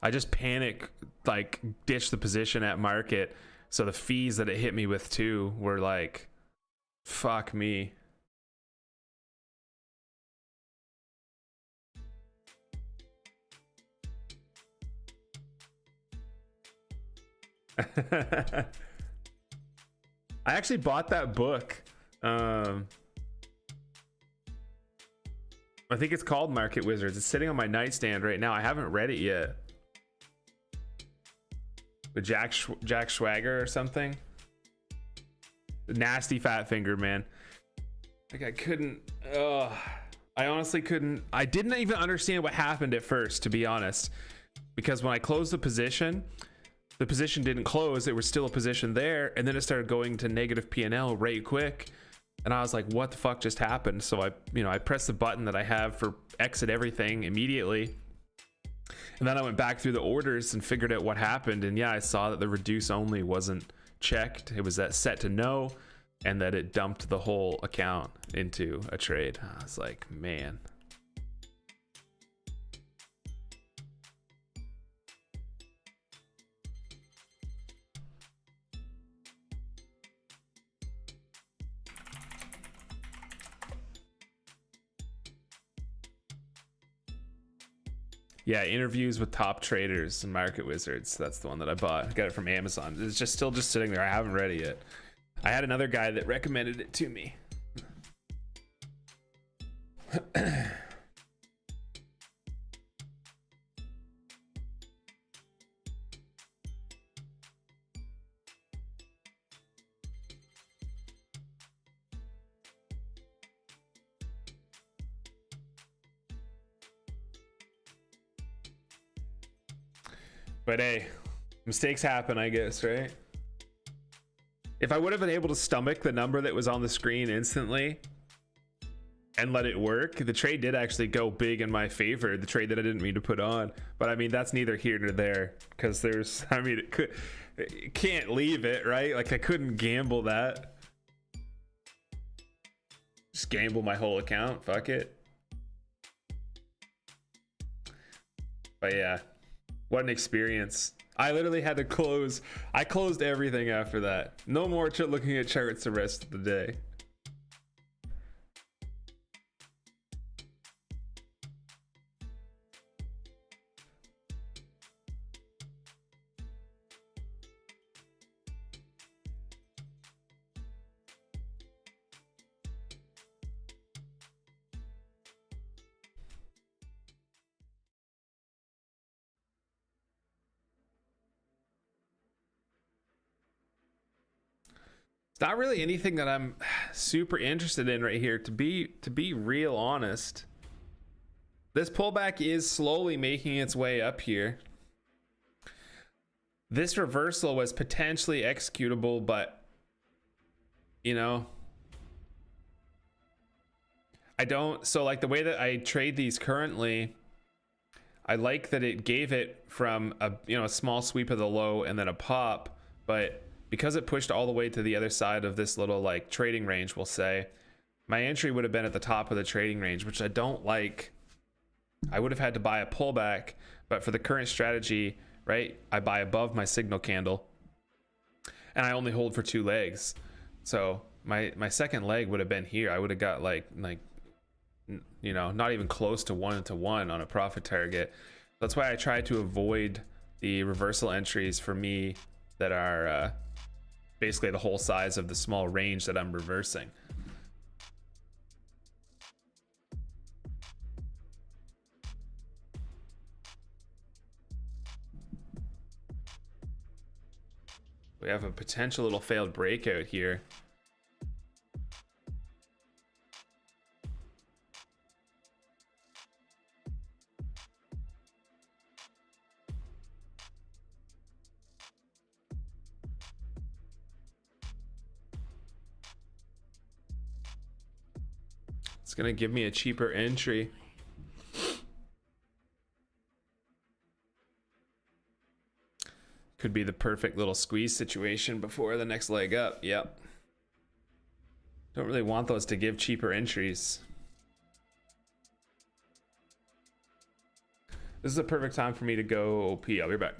S1: I just panic, like, ditched the position at market. So the fees that it hit me with too were like, fuck me. I actually bought that book. I think it's called Market Wizards. It's sitting on my nightstand right now. I haven't read it yet. With Jack Schwager or something. Nasty fat finger, man. Like, I couldn't. I honestly couldn't. I didn't even understand what happened at first, to be honest. Because when I closed the position didn't close. There was still a position there, and then it started going to negative P&L right quick. And I was like, what the fuck just happened? So I pressed the button that I have for exit everything immediately. And then I went back through the orders and figured out what happened. And yeah, I saw that the reduce only wasn't checked. It was set to no, and that it dumped the whole account into a trade. I was like, man. Yeah, interviews with top traders and market wizards. That's the one that I bought. I got it from Amazon. It's just still sitting there. I haven't read it yet. I had another guy that recommended it to me. But hey, mistakes happen, I guess, right? If I would have been able to stomach the number that was on the screen instantly and let it work, the trade did actually go big in my favor, the trade that I didn't mean to put on. But I mean, that's neither here nor there, because there's, I mean, it can't leave it, right? Like, I couldn't gamble that. Just gamble my whole account, fuck it. But yeah. What an experience. I literally had to close. I closed everything after that. No more looking at charts the rest of the day. It's not really anything that I'm super interested in right here, to be real honest. This pullback is slowly making its way up here. This reversal was potentially executable, but you know, I don't. So like the way that I trade these currently, I like that it gave it from a, you know, a small sweep of the low and then a pop, but because it pushed all the way to the other side of this little like trading range, we'll say, my entry would have been at the top of the trading range, which I don't like. I would have had to buy a pullback, but for the current strategy, right, I buy above my signal candle and I only hold for 2 legs. So my second leg would have been here. I would have got like you know, not even close to 1-to-1 on a profit target. That's why I try to avoid the reversal entries for me that are basically the whole size of the small range that I'm reversing. We have a potential little failed breakout here. It's gonna give me a cheaper entry. Could be the perfect little squeeze situation before the next leg up. Yep. Don't really want those to give cheaper entries. This is a perfect time for me to go OP. I'll be back.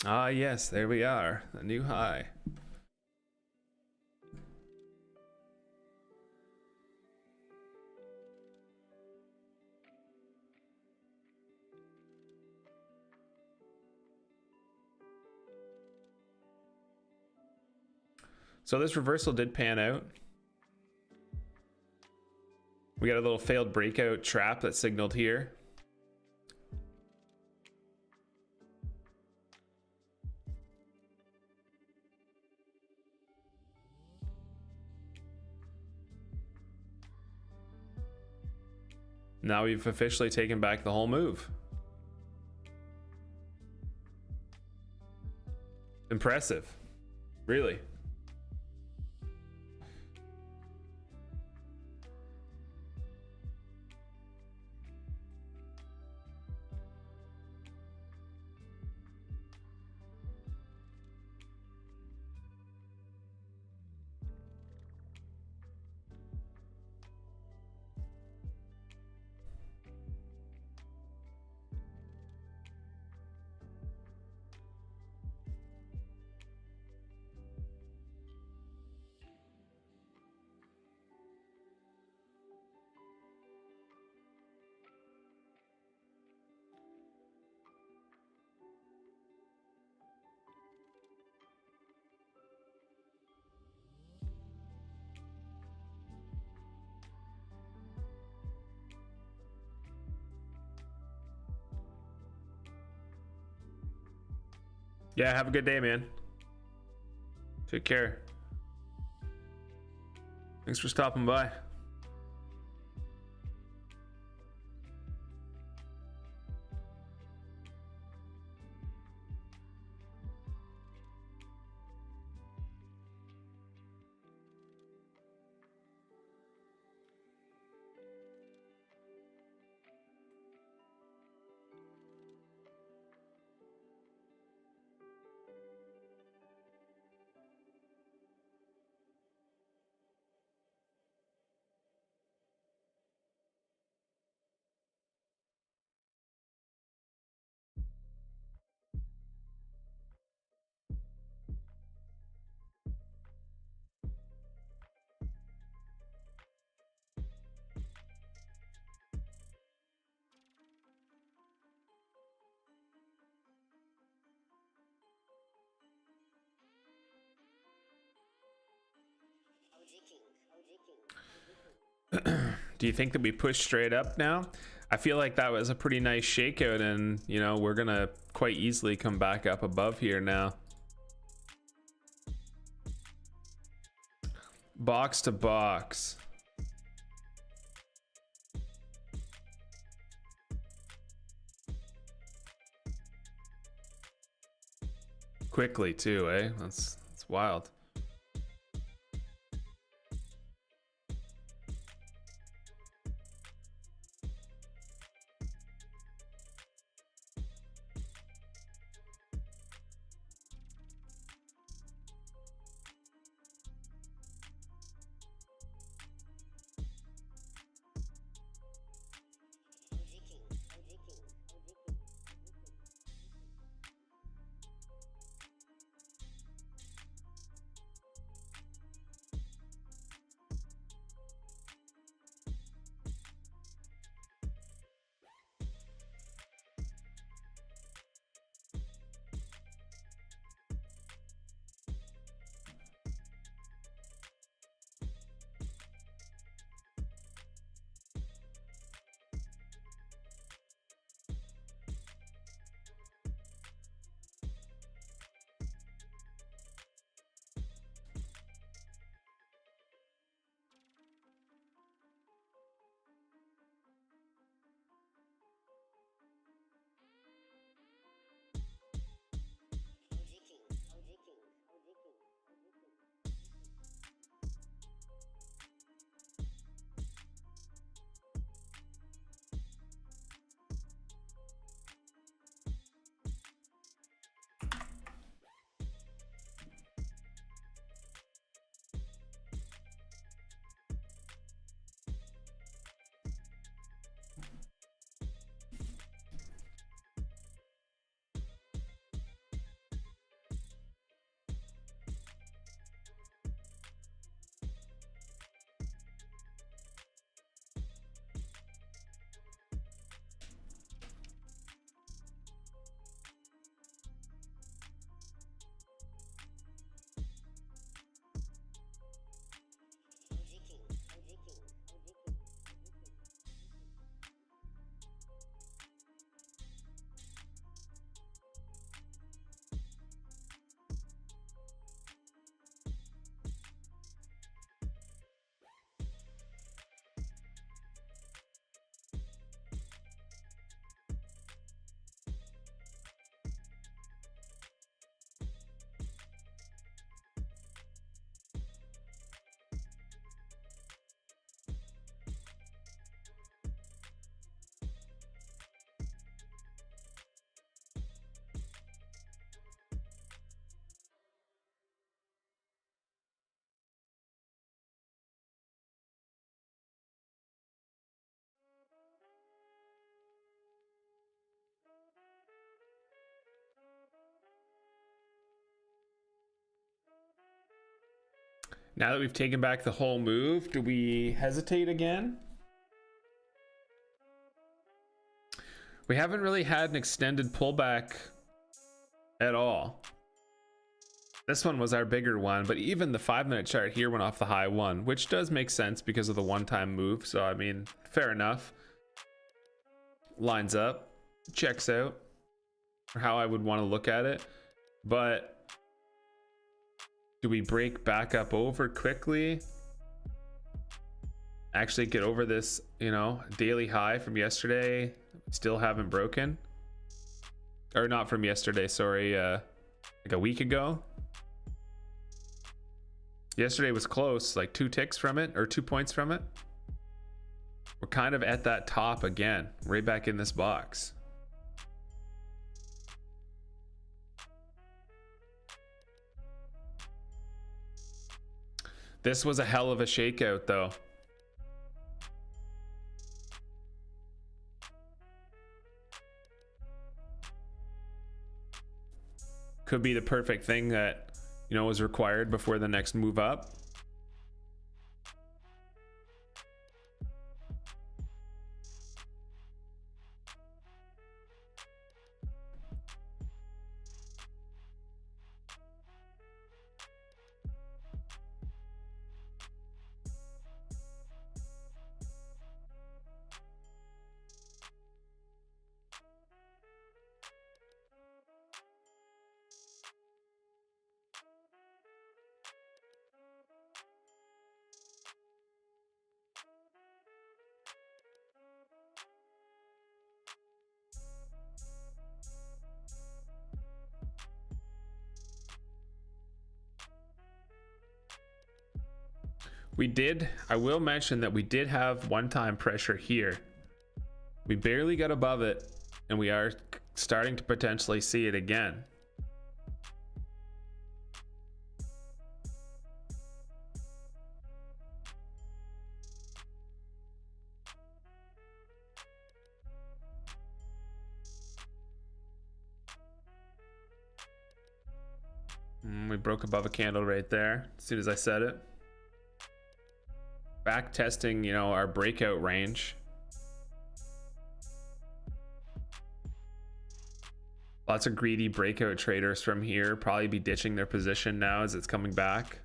S1: Ah, yes, there we are. A new high. So this reversal did pan out. We got a little failed breakout trap that signaled here. Now we've officially taken back the whole move. Impressive. Really. Yeah, have a good day, man. Take care. Thanks for stopping by. Do you think that we push straight up now? I feel like that was a pretty nice shakeout, and you know, we're gonna quite easily come back up above here now. Box to box. Quickly too, eh? That's wild. Now that we've taken back the whole move, do we hesitate again? We haven't really had an extended pullback at all. This one was our bigger one, but even the 5-minute chart here went off the high one, which does make sense because of the one-time move. So, I mean, fair enough. Lines up, checks out, or how I would want to look at it. But Do we break back up over quickly? Actually get over this, you know, daily high from yesterday. Still haven't broken. Or not from yesterday, sorry, like a week ago. Yesterday was close, like 2 ticks from it, or 2 points from it. We're kind of at that top again, right back in this box. This was a hell of a shakeout though. Could be the perfect thing that, you know, was required before the next move up. I will mention that we did have one-time pressure here. We barely got above it, and we are starting to potentially see it again. We broke above a candle right there as soon as I said it. Back testing, you know, our breakout range. Lots of greedy breakout traders from here probably be ditching their position now as it's coming back.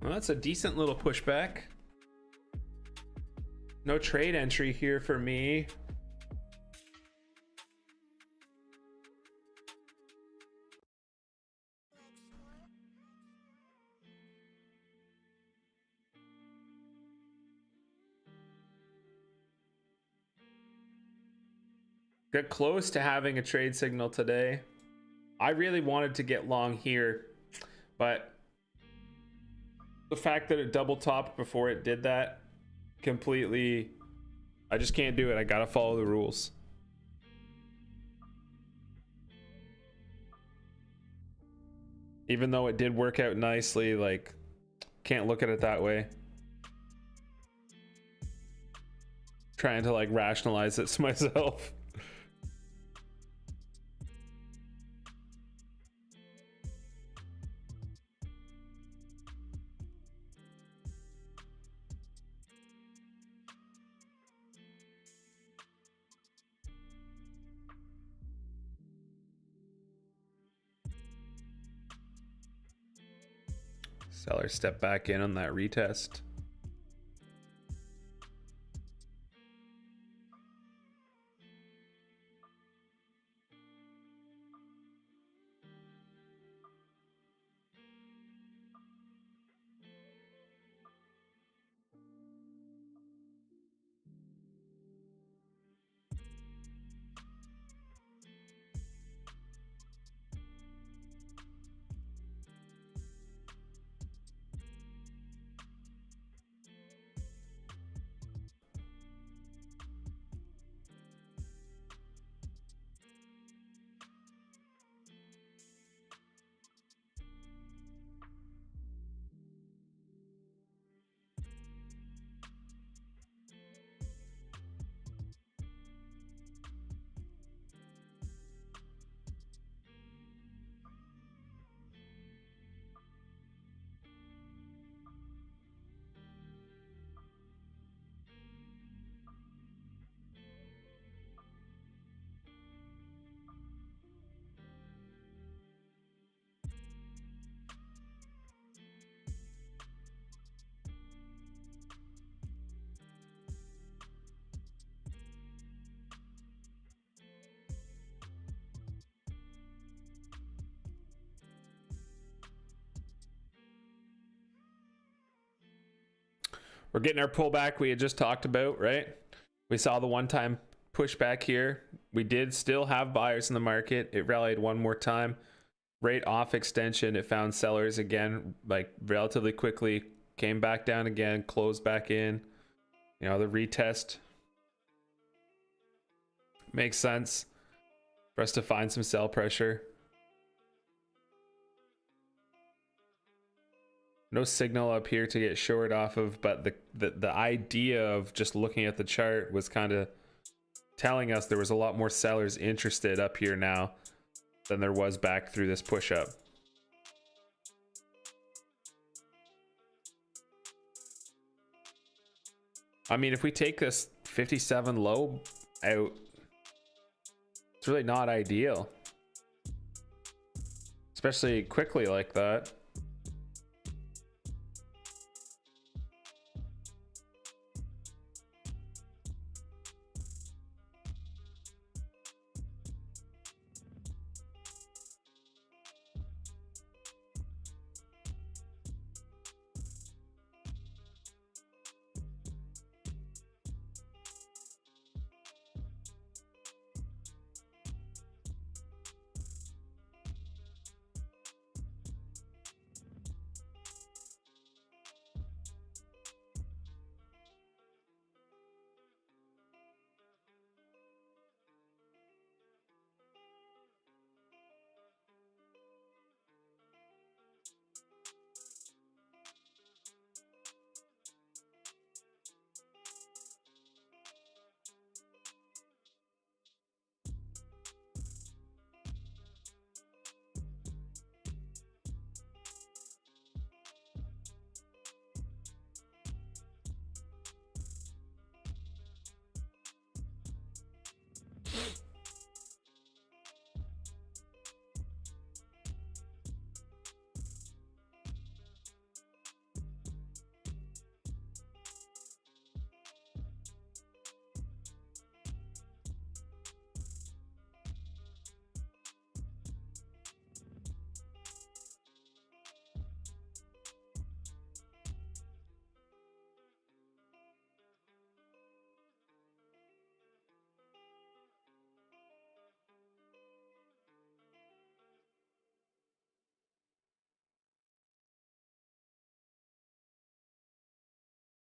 S1: Well, that's a decent little pushback. No trade entry here for me. Got close to having a trade signal today. I really wanted to get long here, but the fact that it double topped before it did that completely, I just can't do it. I gotta follow the rules. Even though it did work out nicely, like, can't look at it that way. Trying to like rationalize it to myself. Seller step back in on that retest. We're getting our pullback we had just talked about, right? We saw the one-time pushback here. We did still have buyers in the market. It rallied one more time. Right off extension, it found sellers again, like relatively quickly, came back down again, closed back in. You know, the retest makes sense for us to find some sell pressure. No signal up here to get short off of, but the idea of just looking at the chart was kind of telling us there was a lot more sellers interested up here now than there was back through this push up. I mean, if we take this 57 low out, it's really not ideal, especially quickly like that.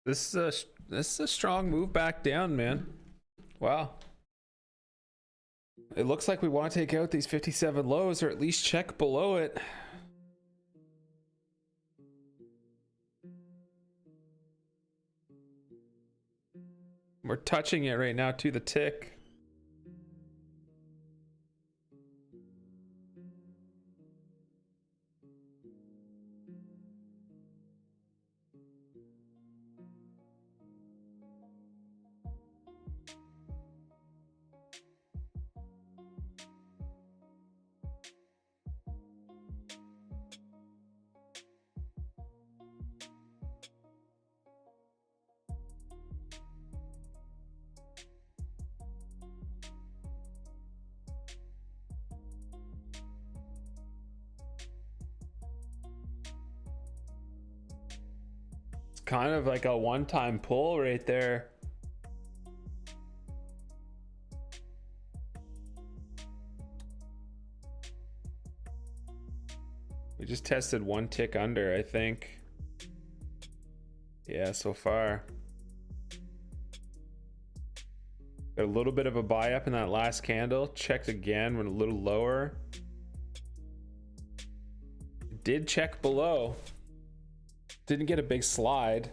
S1: This is a strong move back down, man. Wow. It looks like we want to take out these 57 lows or at least check below it. We're touching it right now to the tick. kind of like a one-time pull right there. We just tested one tick under, I think. Yeah, so far. Got a little bit of a buy up in that last candle. Checked again, went a little lower. Did check below. Didn't get a big slide.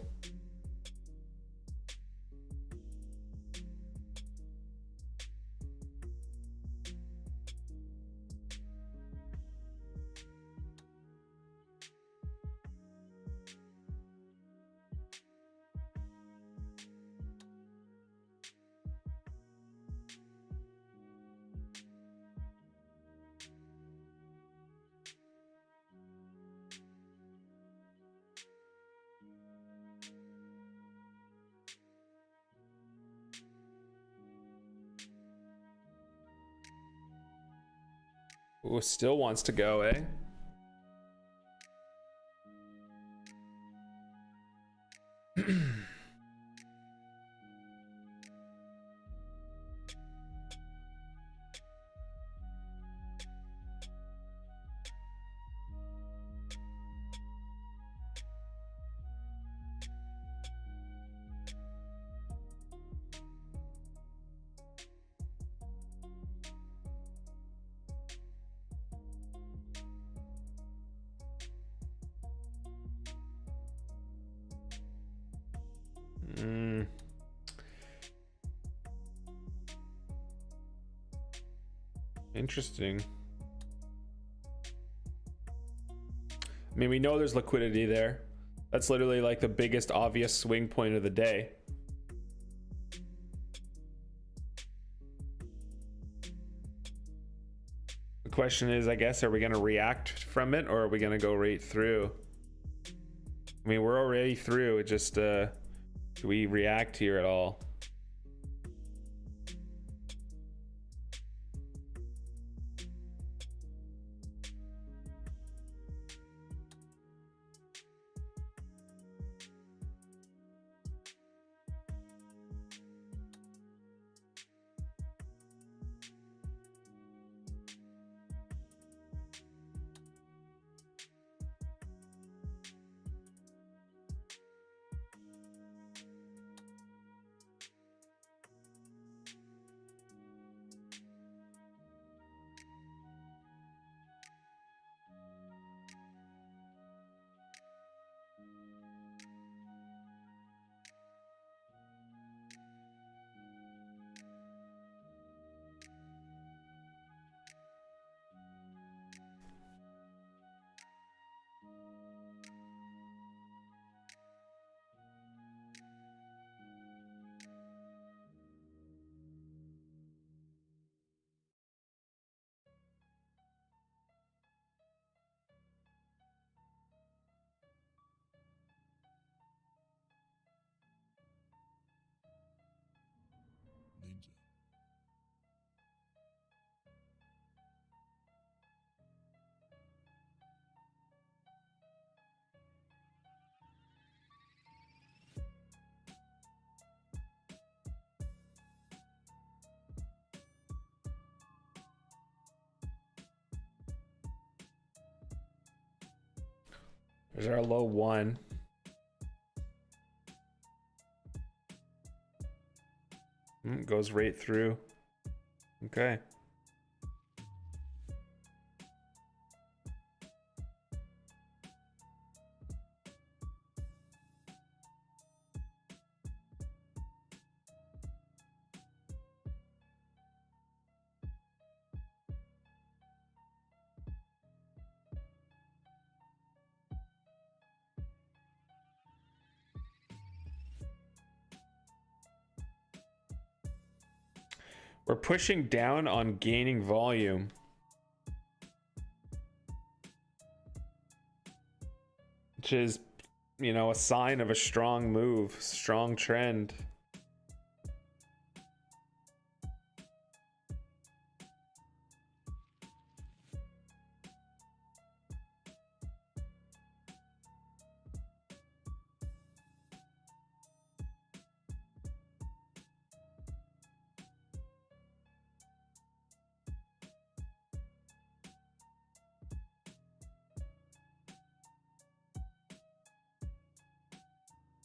S1: Ooh, still wants to go, eh? Interesting. I mean, we know there's liquidity there. That's literally like the biggest obvious swing point of the day. The question is, I guess, are we going to react from it, or are we going to go right through? I mean, we're already through. It just, do we react here at all?
S2: Ninja.
S1: There's our low one. Goes right through. Okay. We're pushing down on gaining volume. Which is, you know, a sign of a strong move, strong trend.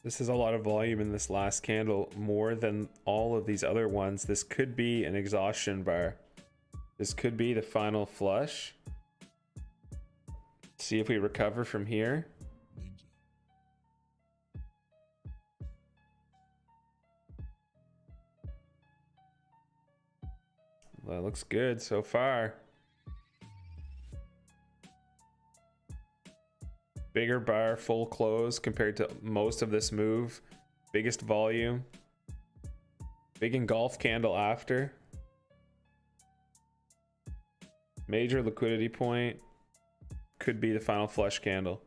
S1: This is a lot of volume in this last candle, more than all of these other ones. This could be an exhaustion bar. This could be the final flush. See if we recover from here. Well, that looks good so far. Bigger bar, full close compared to most of this move. Biggest volume. Big engulf candle after. Major liquidity point. Could be the final flush candle.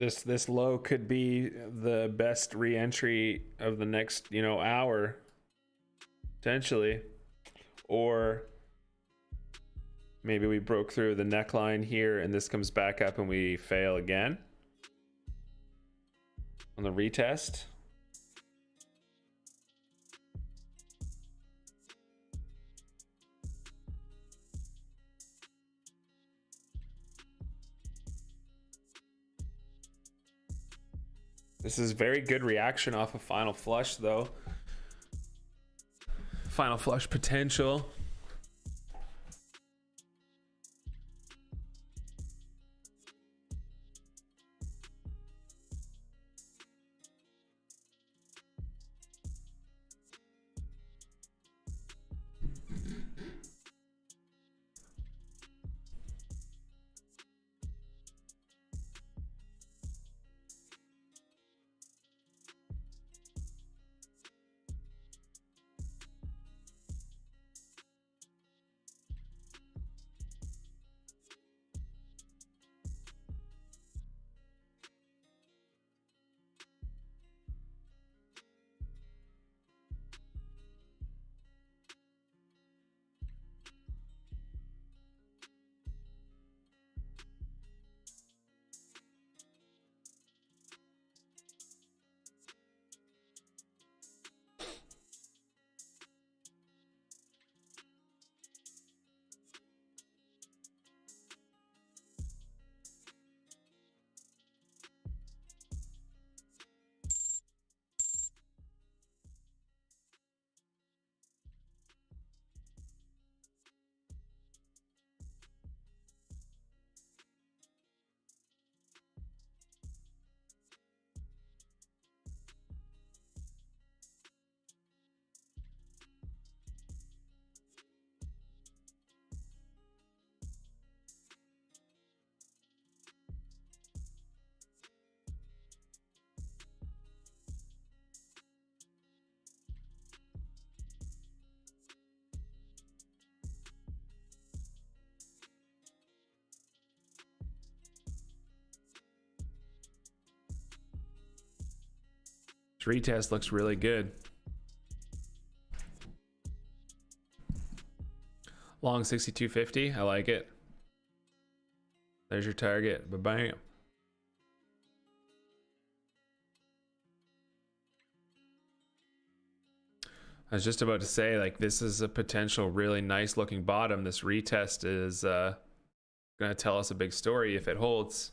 S1: This low could be the best re-entry of the next, hour, potentially. Or maybe we broke through the neckline here and this comes back up and we fail again on the retest. This is very good reaction off of final flush, though. Final flush potential. Retest looks really good. Long 6250, I like it. There's your target, ba-bam. I was just about to say, like, this is a potential really nice looking bottom. This retest is going to tell us a big story if it holds.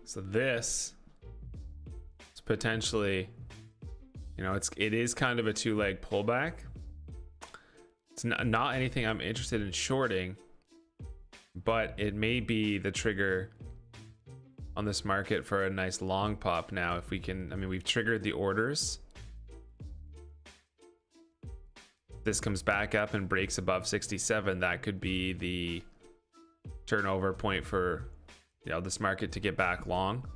S1: So this is potentially, it is kind of a two-leg pullback. It's not anything I'm interested in shorting, but it may be the trigger on this market for a nice long pop now. If we can, we've triggered the orders. This comes back up and breaks above 67. That could be the turnover point for this market to get back long.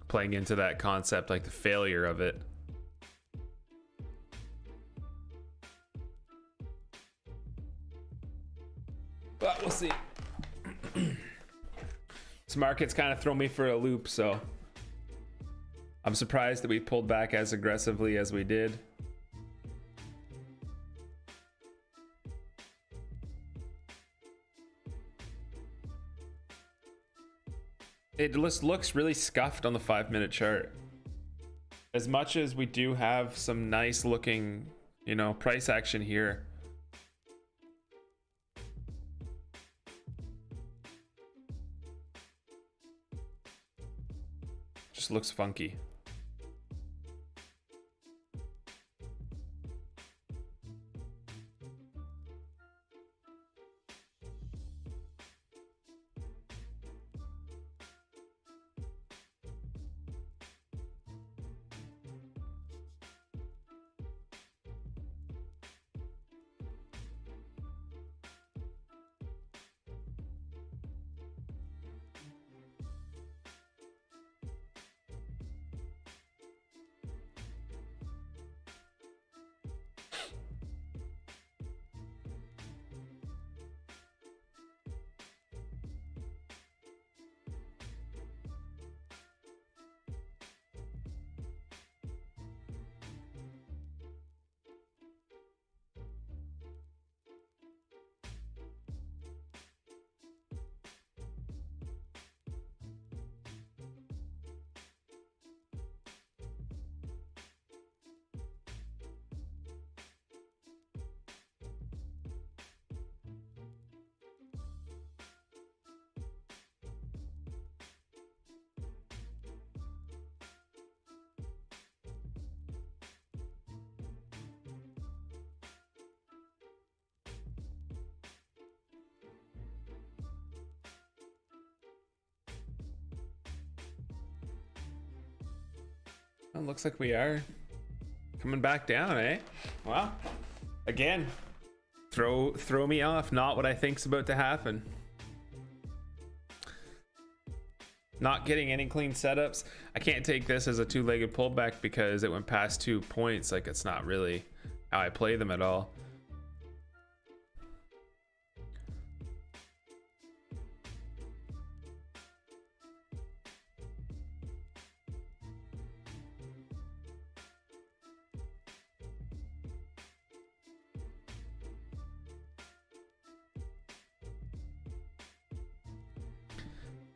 S1: Playing into that concept, like the failure of it. But we'll see. This market's kind of thrown me for a loop, so I'm surprised that we pulled back as aggressively as we did. It just looks really scuffed on the 5-minute chart. As much as we do have some nice looking, price action here, just looks funky. Well, looks like we are coming back down, eh? Wow. Again, throw me off. Not what I think's about to happen. Not getting any clean setups. I can't take this as a two-legged pullback because it went past 2 points. Like, it's not really how I play them at all.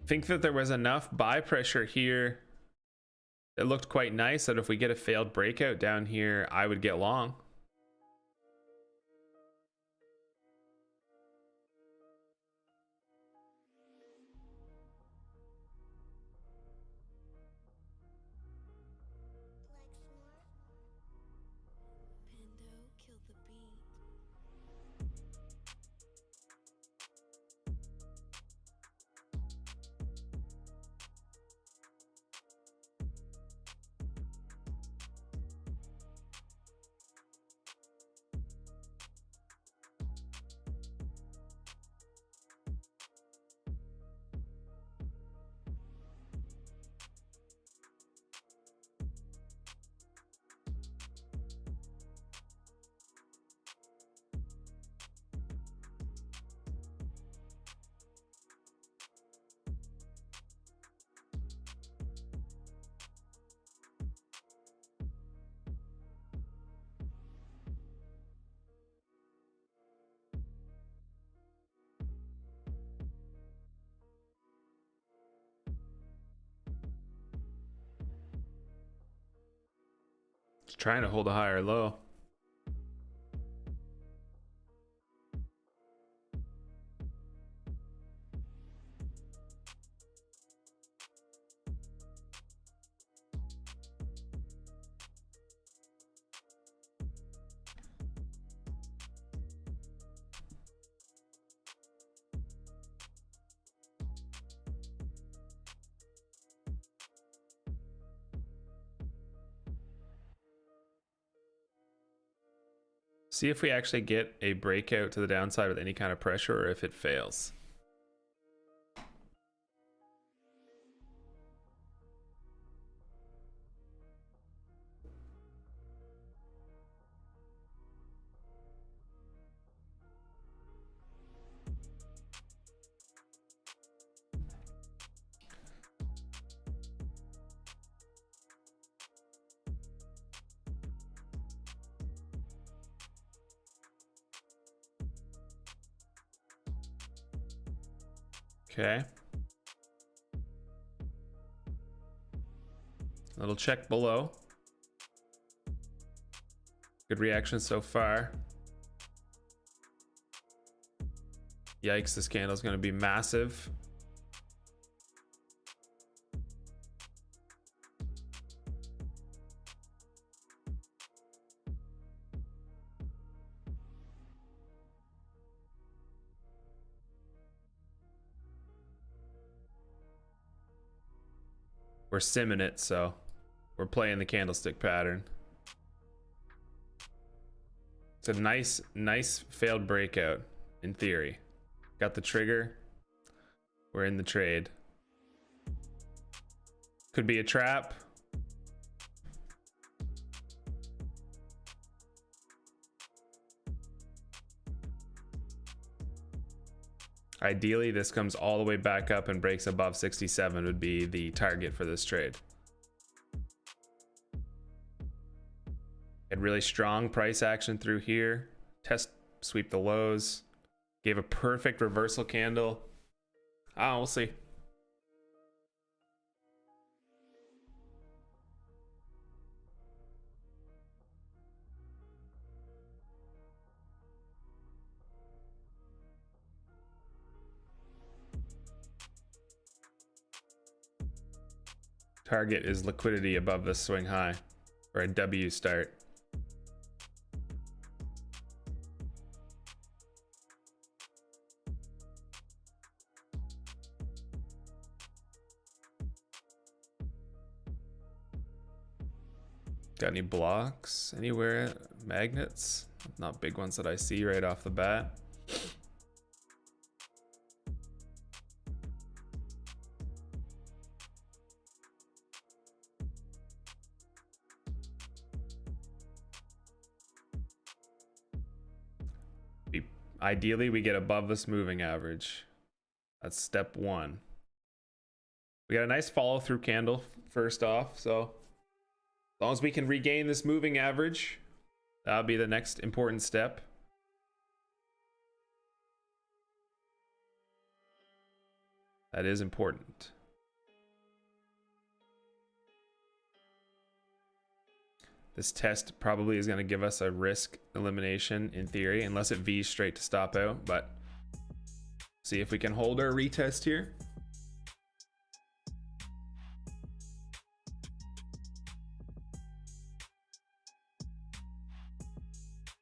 S1: Think that there was enough buy pressure here. It looked quite nice that if we get a failed breakout down here, I would get long. Just trying to hold a higher low. See if we actually get a breakout to the downside with any kind of pressure, or if it fails. Okay. Little check below. Good reaction so far. Yikes, this candle's going to be massive. We're simming it, so we're playing the candlestick pattern. It's a nice failed breakout in theory. Got the trigger. We're in the trade. Could be a trap. Ideally, this comes all the way back up and breaks above 67 would be the target for this trade. Had really strong price action through here. Test, sweep the lows. Gave a perfect reversal candle. We'll see. Target is liquidity above the swing high, or a W start. Got any blocks anywhere? Magnets? Not big ones that I see right off the bat. Ideally, we get above this moving average. That's step one. We got a nice follow through candle first off, so as long as we can regain this moving average, that'll be the next important step. That is important. This test probably is going to give us a risk elimination in theory, unless it V's straight to stop out, but see if we can hold our retest here.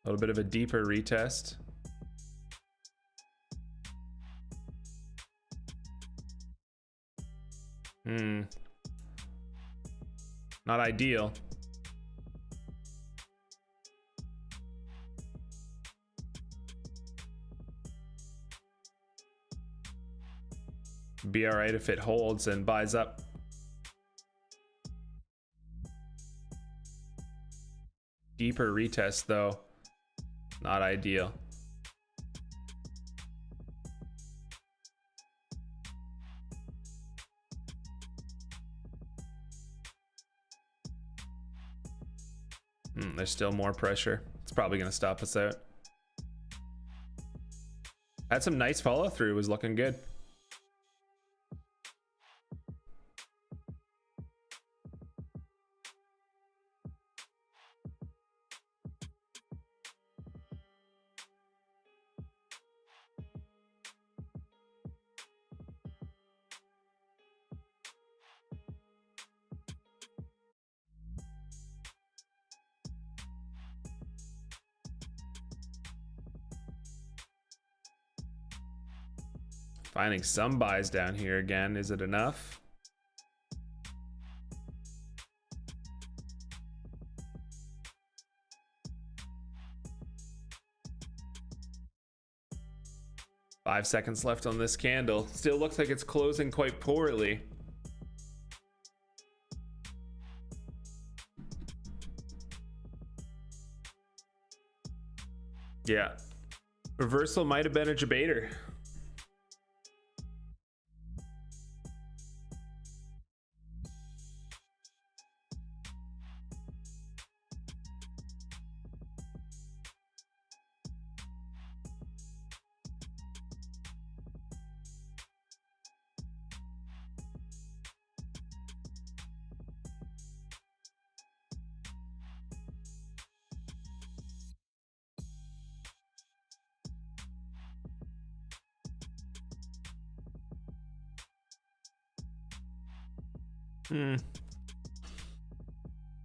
S1: A little bit of a deeper retest. Not ideal. Be all right if it holds and buys up. Deeper retest though, not ideal. There's still more pressure. It's probably going to stop us out. Had some nice follow through, was looking good. Finding some buys down here again. Is it enough? Five seconds left on this candle. Still looks like it's closing quite poorly. Yeah. Reversal might have been a debater.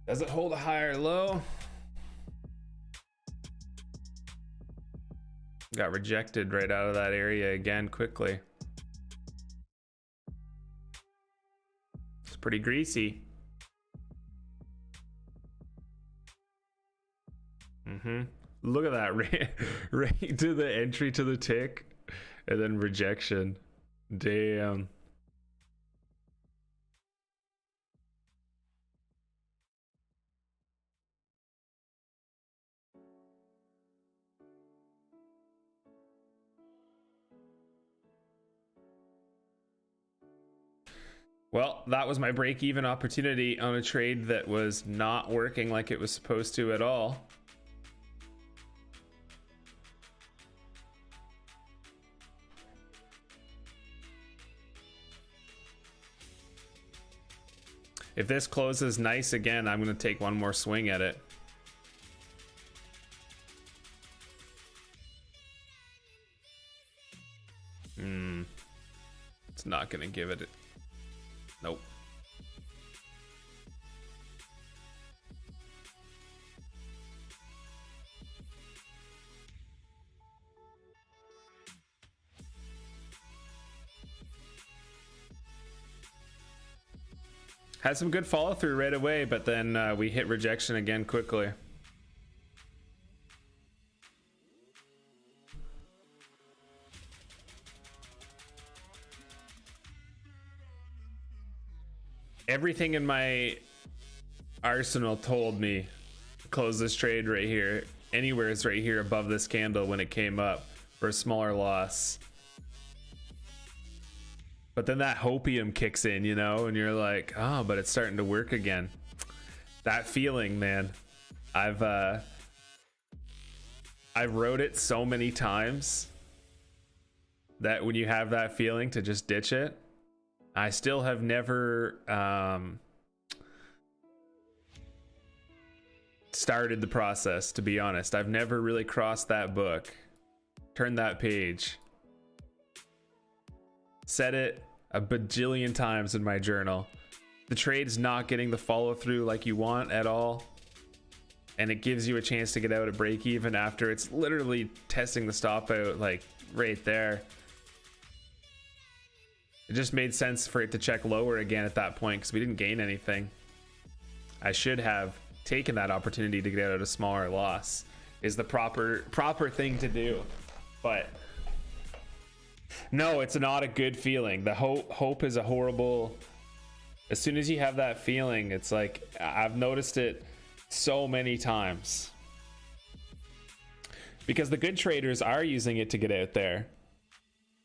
S1: Does it hold a higher low? Got rejected right out of that area again quickly. It's pretty greasy. Look at that, right to the entry to the tick and then rejection. Damn. Well, that was my break-even opportunity on a trade that was not working like it was supposed to at all. If this closes nice again, I'm going to take one more swing at it. It's not going to give it. Nope. Had some good follow through right away, but then we hit rejection again quickly. Everything in my arsenal told me close this trade right here. Anywhere is right here above this candle when it came up for a smaller loss. But then that hopium kicks in, you know, and you're like, oh, but it's starting to work again. That feeling, man. I wrote it so many times that when you have that feeling to just ditch it, I still have never started the process, to be honest. I've never really crossed that book, turned that page, said it a bajillion times in my journal. The trade's not getting the follow through like you want at all, and it gives you a chance to get out at break even after it's literally testing the stop out like right there. It just made sense for it to check lower again at that point because we didn't gain anything. I should have taken that opportunity to get out at a smaller loss, is the proper thing to do. But no, it's not a good feeling. The hope is a horrible. As soon as you have that feeling, it's like I've noticed it so many times. Because the good traders are using it to get out there.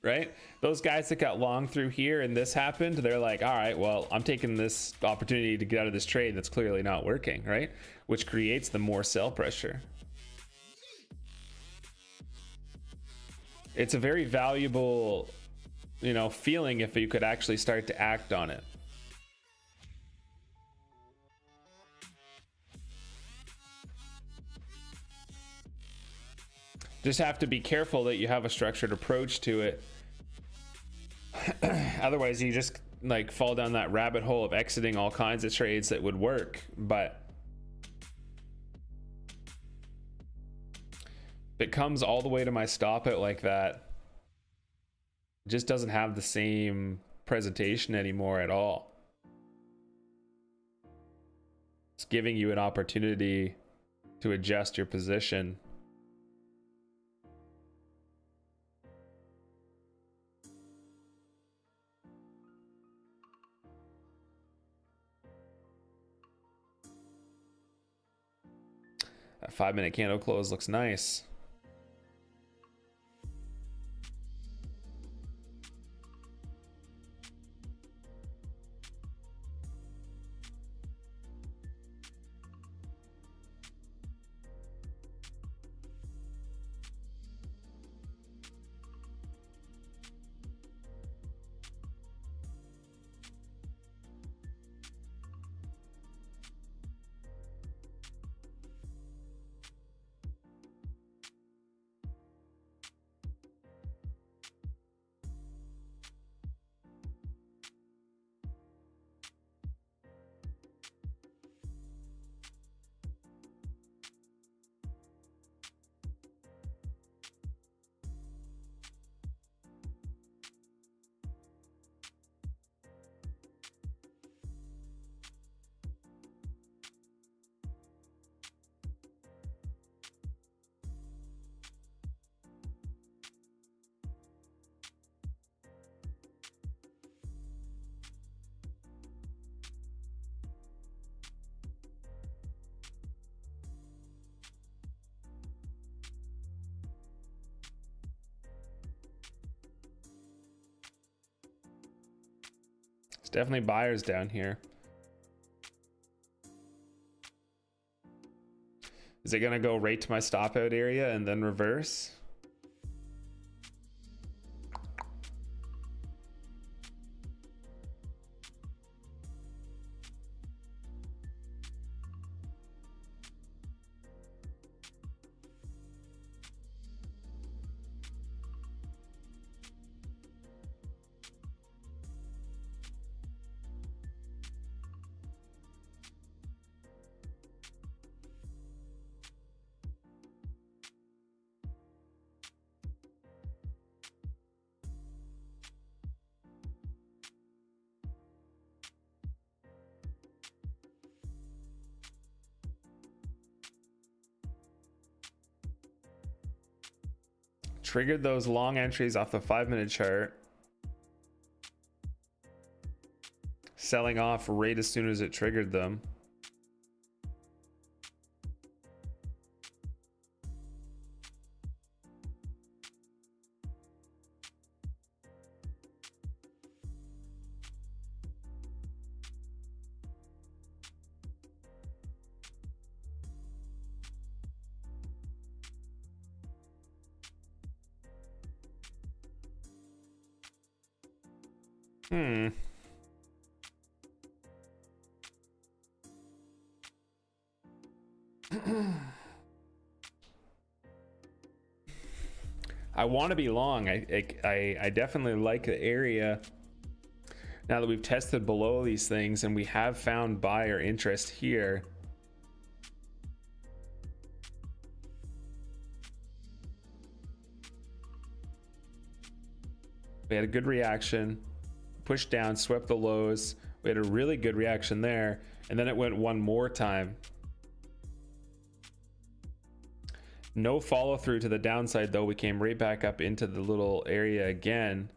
S1: Right? Those guys that got long through here and this happened, they're like, all right, well, I'm taking this opportunity to get out of this trade that's clearly not working, right? Which creates the more sell pressure. It's a very valuable, you know, feeling if you could actually start to act on it. Just have to be careful that you have a structured approach to it. Otherwise you just like fall down that rabbit hole of exiting all kinds of trades that would work. But if it comes all the way to my stop out like that, it just doesn't have the same presentation anymore at all. It's giving you an opportunity to adjust your position. That 5-minute candle close looks nice. It's definitely buyers down here. Is it gonna go right to my stop out area and then reverse? triggered those long entries off the 5-minute chart, selling off right as soon as it triggered them. I want to be long. I definitely like the area now that we've tested below these things and we have found buyer interest here. We had a good reaction, pushed down, swept the lows. We had a really good reaction there, and then it went one more time. No follow through to the downside though. We came right back up into the little area again.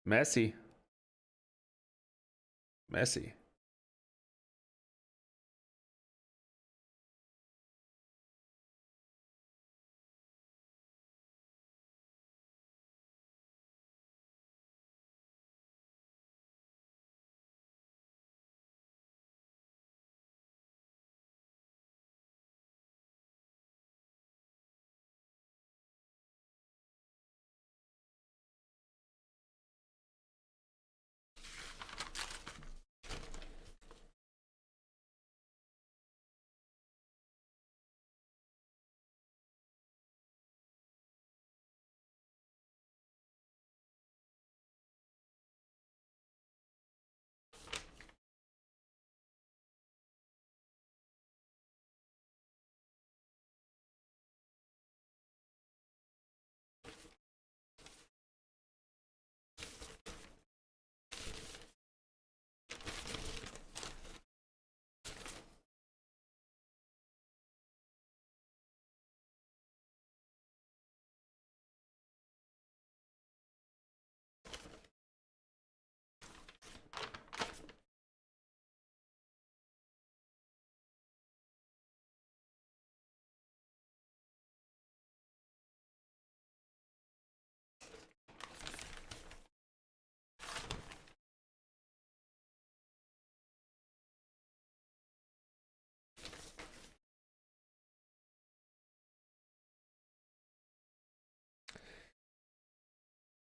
S1: Messy. Messy.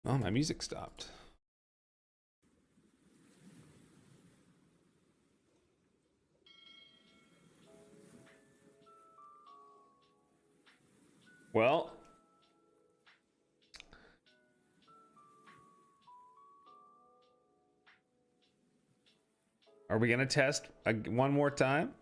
S1: Oh, my music stopped. Well, are we gonna test one more time?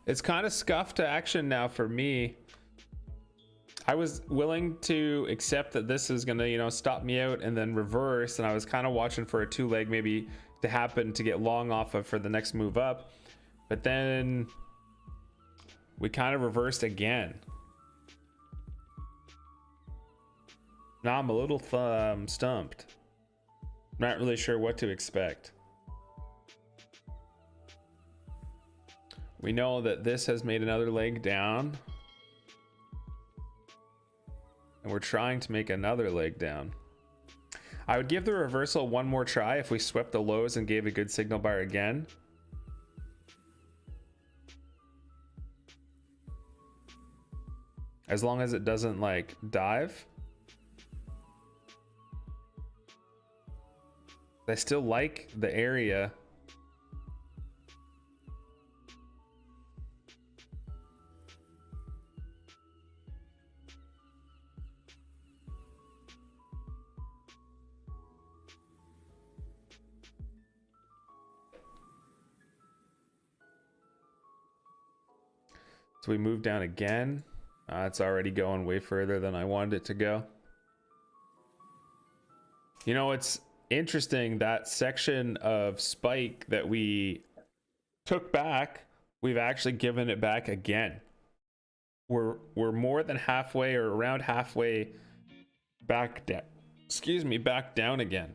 S1: It's kind of scuffed to action now for me. I was willing to accept that this is gonna, you know, stop me out and then reverse, and I was kind of watching for a 2-leg maybe to happen to get long off of for the next move up, but then we kind of reversed again. Now I'm a little stumped. Not really sure what to expect. We know that this has made another leg down. And we're trying to make another leg down. I would give the reversal one more try if we swept the lows and gave a good signal bar again. As long as it doesn't like dive. I still like the area. So we move down again. It's already going way further than I wanted it to go. You know, it's interesting, that section of spike that we took back, we've actually given it back again. We're more than halfway, or around halfway back down. Excuse me, back down again.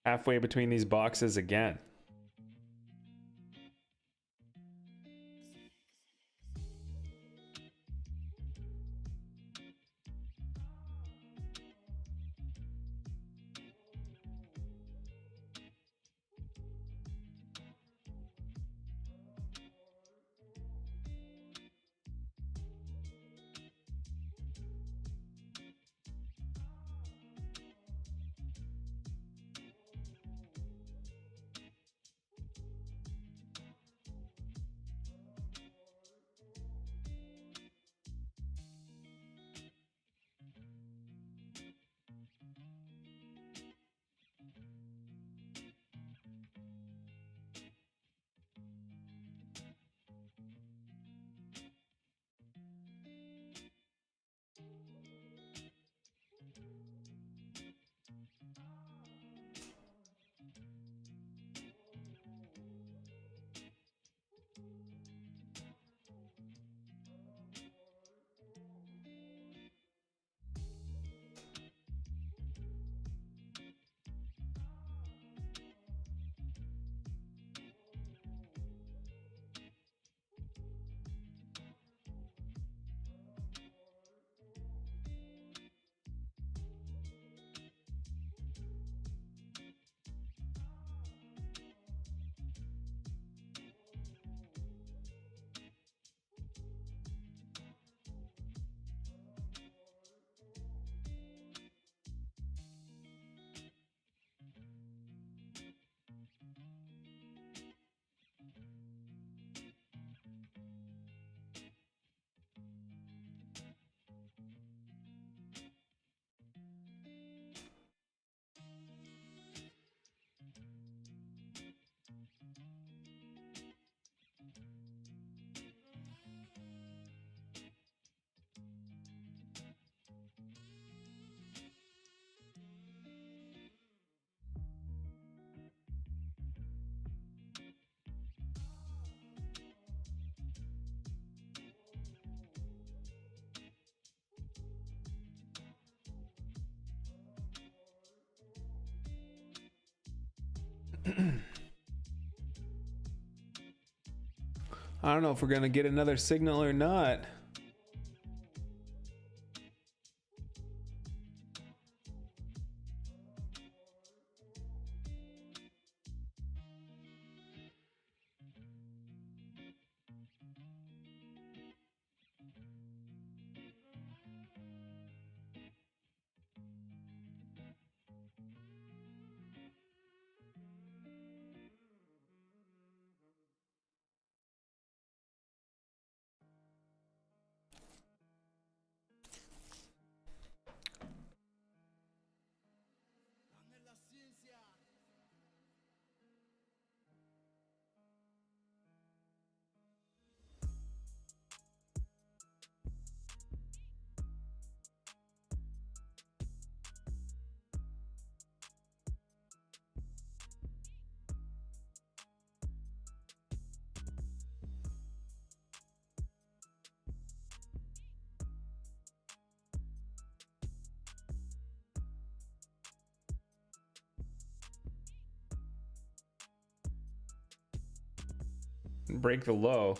S1: Halfway between these boxes again. I don't know if we're gonna get another signal or not. break the low.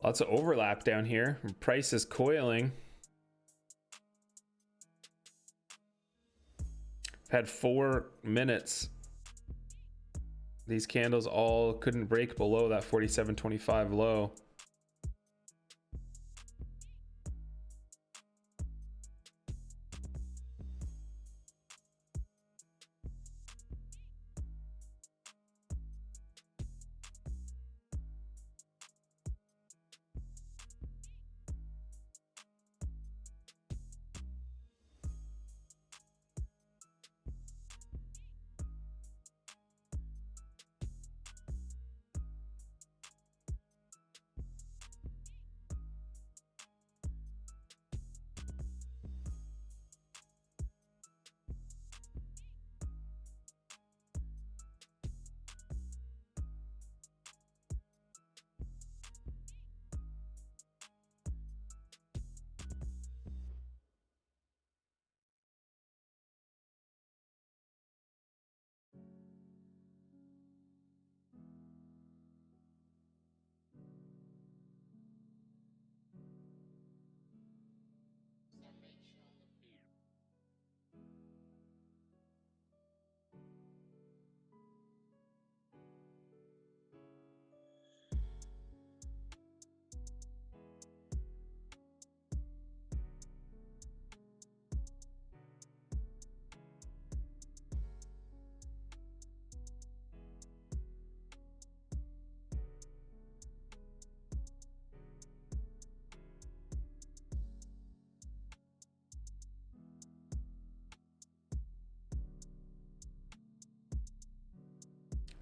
S1: Lots of overlap down here. Price is coiling. Had 4 minutes. These candles all couldn't break below that 47.25 low.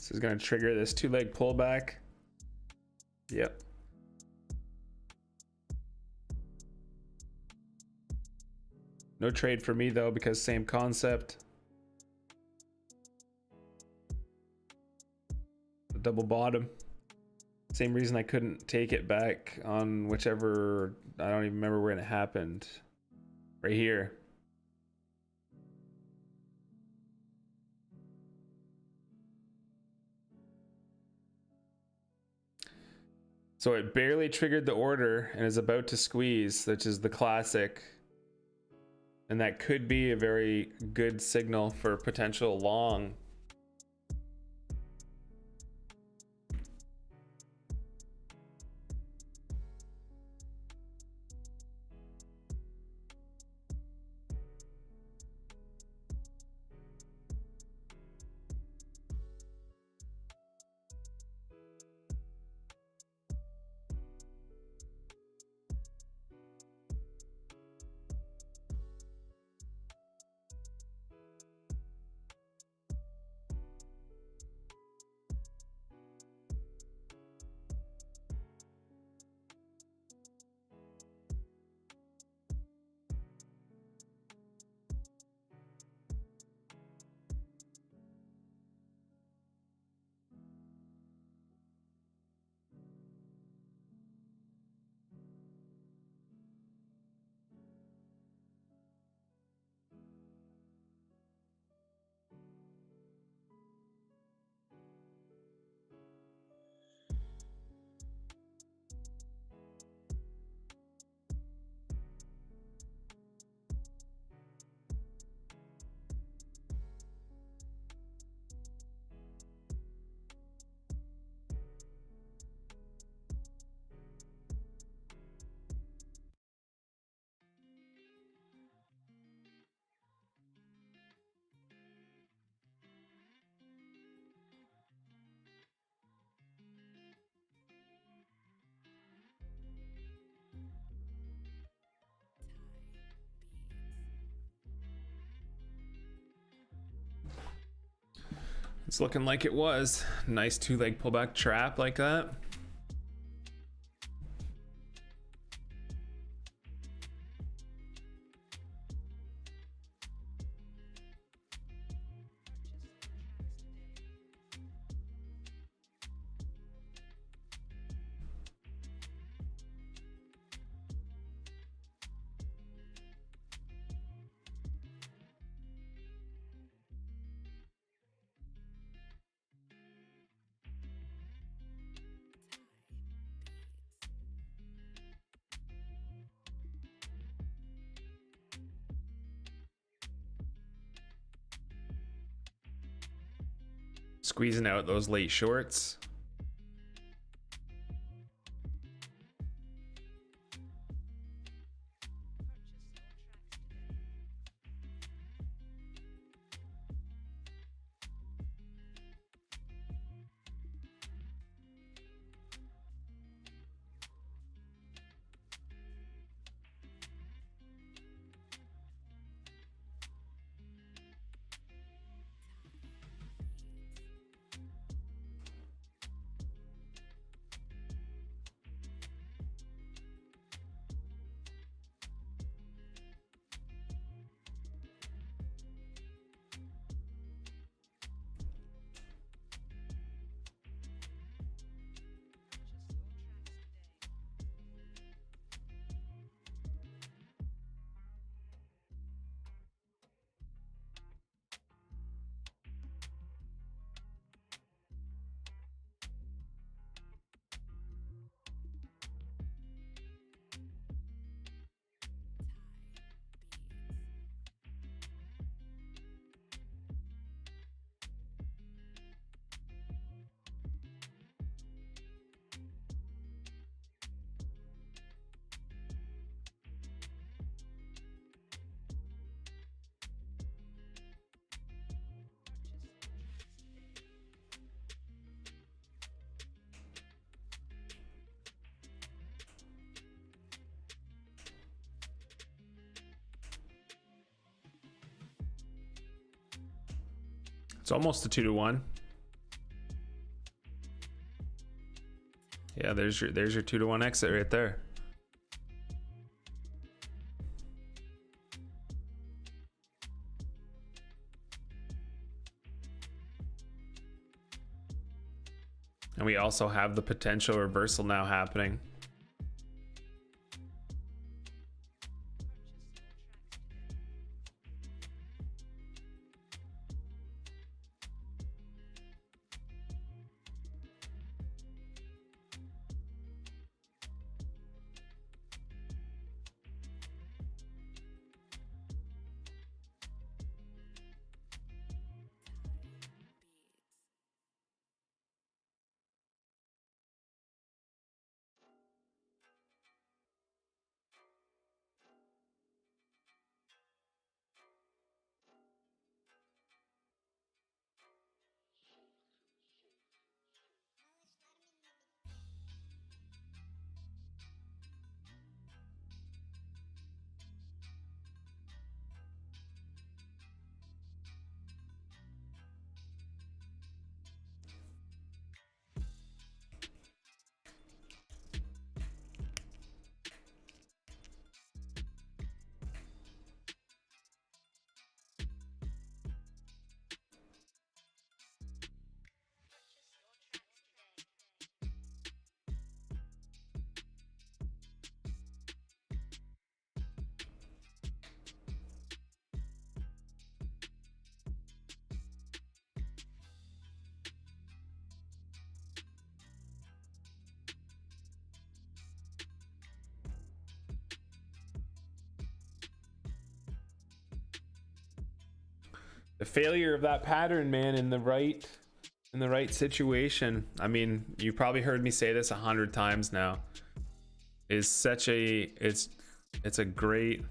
S1: This is going to trigger this 2-leg pullback. Yep. No trade for me though, because same concept. The double bottom. Same reason I couldn't take it back on whichever, I don't even remember when it happened. Right here. So it barely triggered the order and is about to squeeze, which is the classic. And that could be a very good signal for potential long. It's looking like it was. Nice 2-leg pullback trap like that. Squeezing out those late shorts. It's almost a 2-to-1. Yeah, there's your 2-to-1 exit right there. And we also have the potential reversal now happening. The failure of that pattern, man, in the right situation. I mean, you've probably heard me say this 100 times now. Is such a it's a great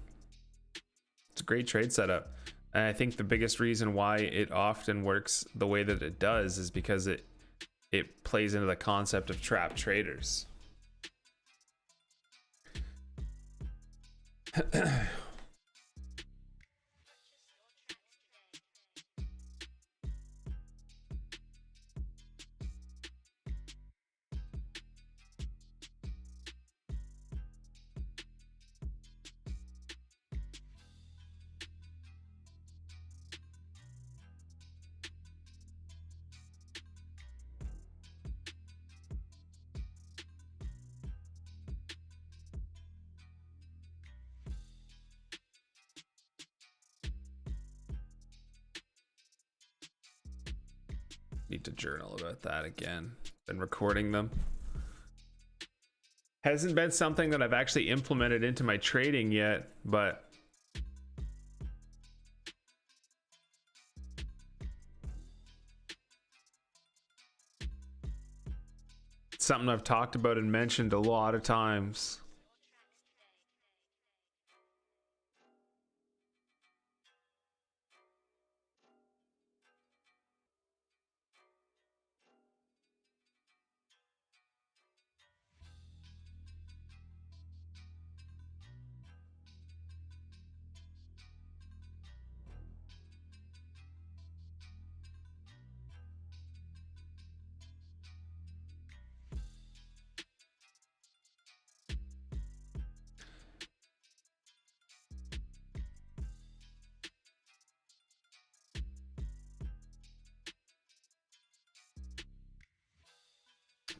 S1: trade setup. And I think the biggest reason why it often works the way that it does is because it plays into the concept of trap traders. Need to journal about that again. Been recording them. Hasn't been something that I've actually implemented into my trading yet, but it's something I've talked about and mentioned a lot of times.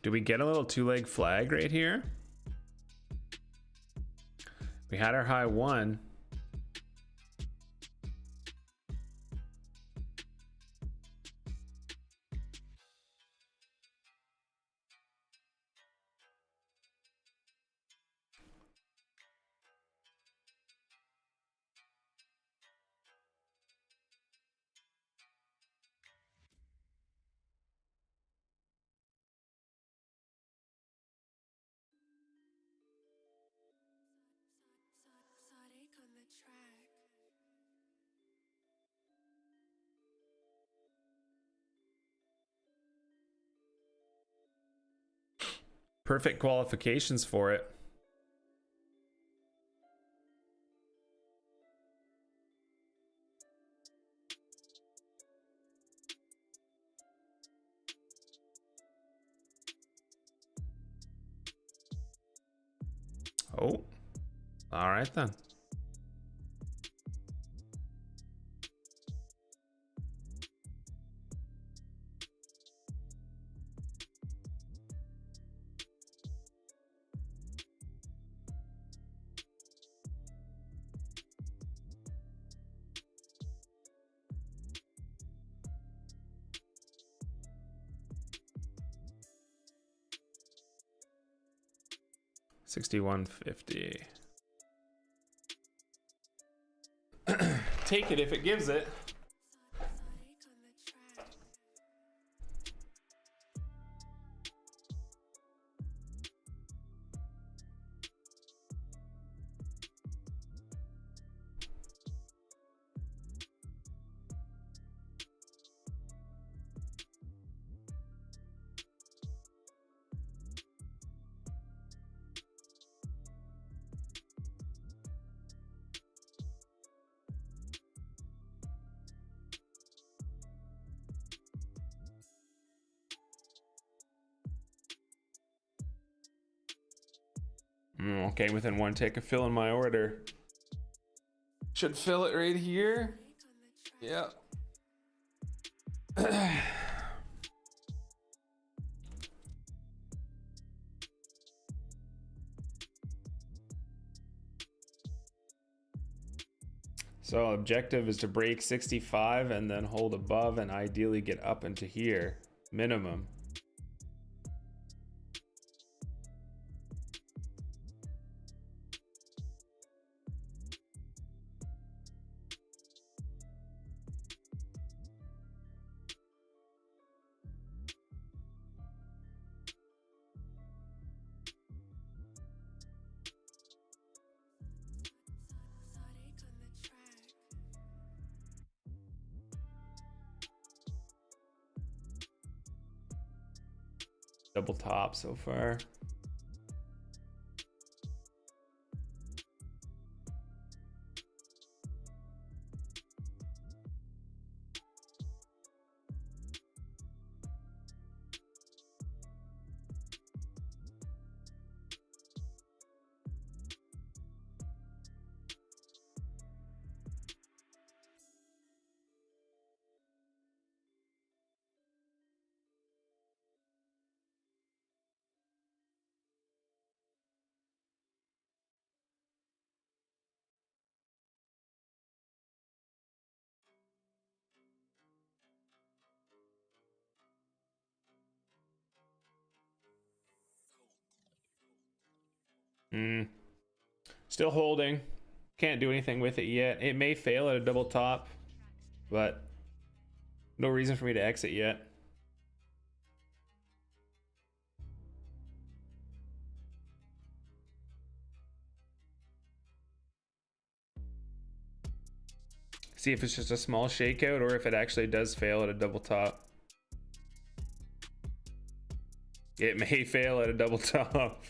S1: Do we get a little two-leg flag right here? We had our high one.
S3: Sonic on the track.
S1: Perfect qualifications for it. Oh, all right then. $61.50. Take it if it gives it.
S3: Sonic on the track.
S1: Okay, within one take of filling my order. Should fill it right here.
S3: Sonic on the track.
S1: Yeah. So objective is to break 65 and then hold above and ideally get up into here, minimum.
S3: Sonic on the track.
S1: Double top so far. Still holding. Can't do anything with it yet. It may fail at a double top, but no reason for me to exit yet. See if it's just a small shakeout or if it actually does fail at a double top. It may fail at a double top.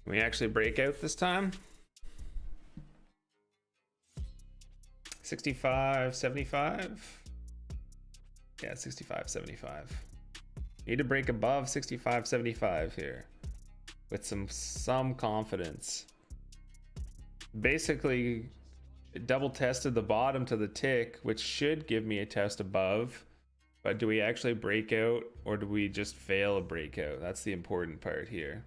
S1: Can we actually break out this time? 65, 75? Yeah, 65, 75. Need to break above 65, 75 here with some confidence. Basically, it double tested the bottom to the tick, which should give me a test above. But do we actually break out or do we just fail a breakout? That's the important part here.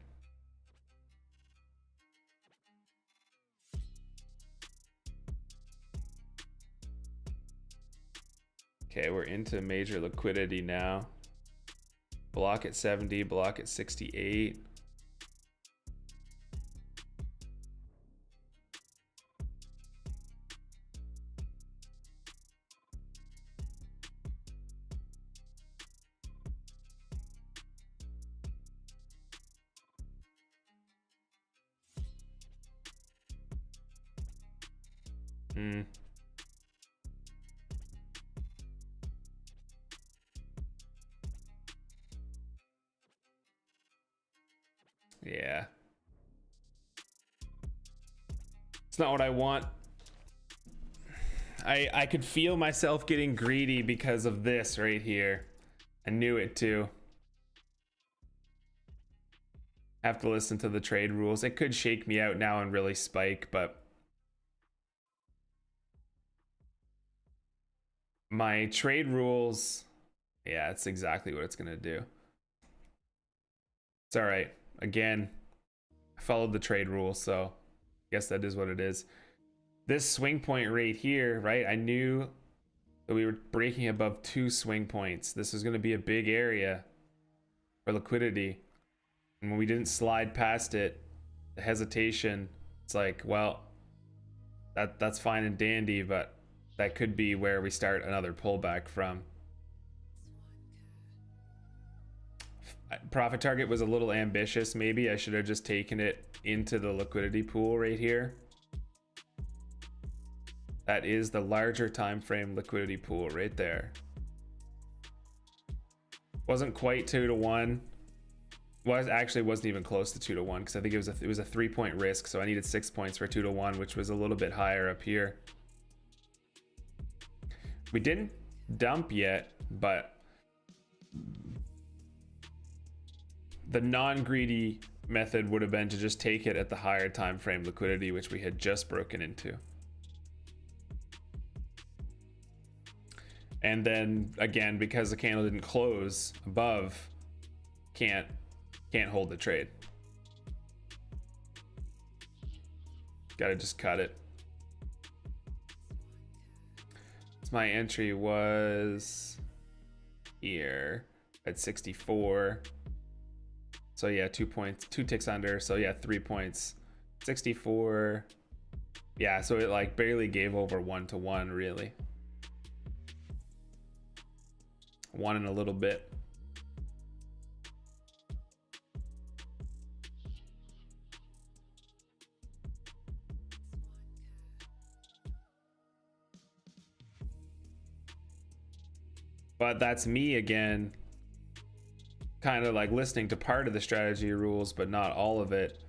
S1: Okay, we're into major liquidity now. Block at 70, block at 68. Yeah. It's not what I want. I could feel myself getting greedy because of this right here. I knew it too. Have to listen to the trade rules. It could shake me out now and really spike, but my trade rules, yeah, it's exactly what it's gonna do. It's all right. Again, I followed the trade rules, so I guess that is what it is. This swing point right here, right? I knew that we were breaking above 2 swing points. This was going to be a big area for liquidity. And when we didn't slide past it, the hesitation, it's like, well, that's fine and dandy, but that could be where we start another pullback from. Profit target was a little ambitious. Maybe I should have just taken it into the liquidity pool right here. That is the larger time frame liquidity pool right there. Wasn't quite 2 to 1. Actually wasn't even close to 2 to 1 because I think it was a 3-point risk, so I needed 6 points for 2 to 1, which was a little bit higher up here. We didn't dump yet, but the non-greedy method would have been to just take it at the higher time frame liquidity, which we had just broken into. And then again, because the candle didn't close above, can't hold the trade. Gotta just cut it. So my entry was here at 64. So yeah, 2 points, 2 ticks under. So yeah, 3 points. 64, Yeah, so it like barely gave over 1-to-1 really. 1 and a little bit. But that's me again, kind of like listening to part of the strategy rules, but not all of it.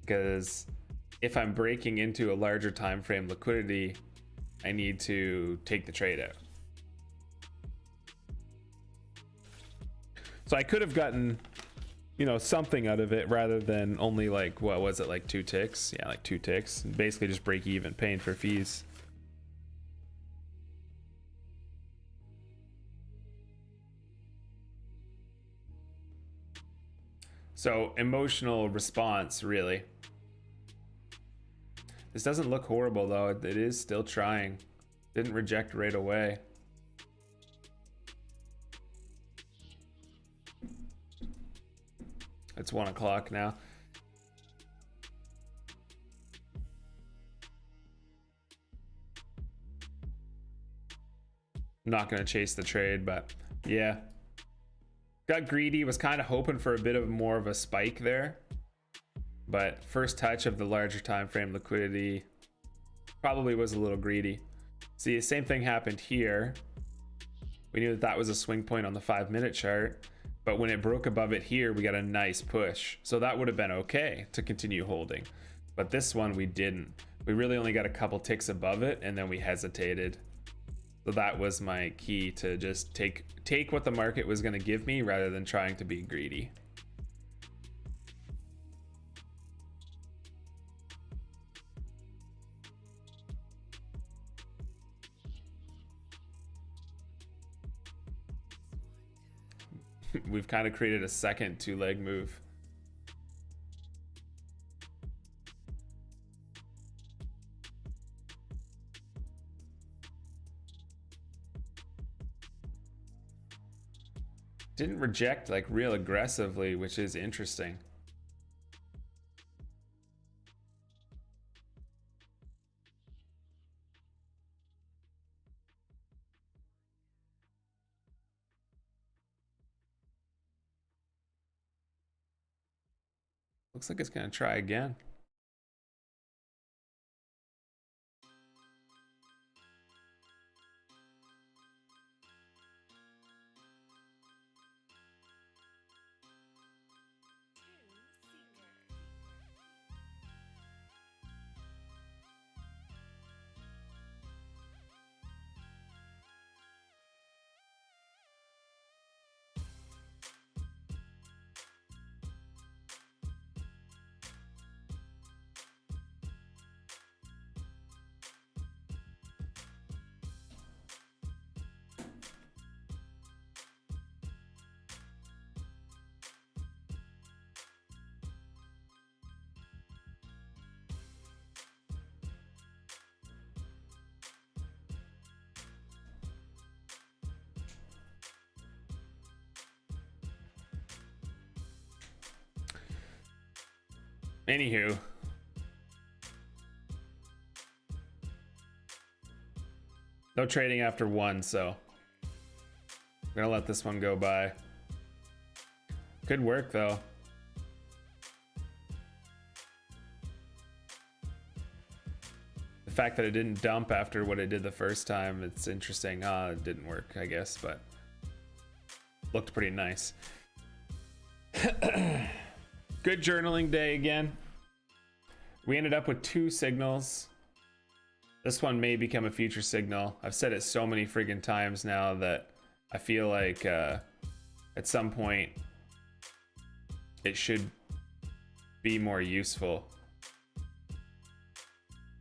S1: Because if I'm breaking into a larger time frame liquidity, I need to take the trade out. So I could have gotten, you know, something out of it rather than only like, what was it, like 2 ticks? Yeah, like 2 ticks. Basically just break even, paying for fees. So emotional response, really. This doesn't look horrible though. It is still trying. Didn't reject right away. It's 1 o'clock now. I'm not going to chase the trade, but yeah. Got greedy, was kind of hoping for a bit of more of a spike there. But first touch of the larger time frame liquidity probably was a little greedy. See, the same thing happened here. We knew that that was a swing point on the 5-minute chart, but when it broke above it here, we got a nice push. So that would have been okay to continue holding. But this one we didn't. We really only got a couple ticks above it and then we hesitated. So that was my key, to just take what the market was going to give me rather than trying to be greedy. We've kind of created a second 2-leg move. Didn't reject like real aggressively, which is interesting. Looks like it's gonna try again. Anywho, no trading after 1, so I'm gonna let this one go by. Good work though. The fact that it didn't dump after what it did the first time, it's interesting. It didn't work, I guess, but looked pretty nice. Good journaling day again. We ended up with 2 signals. This one may become a future signal. I've said it so many friggin' times now that I feel like at some point it should be more useful.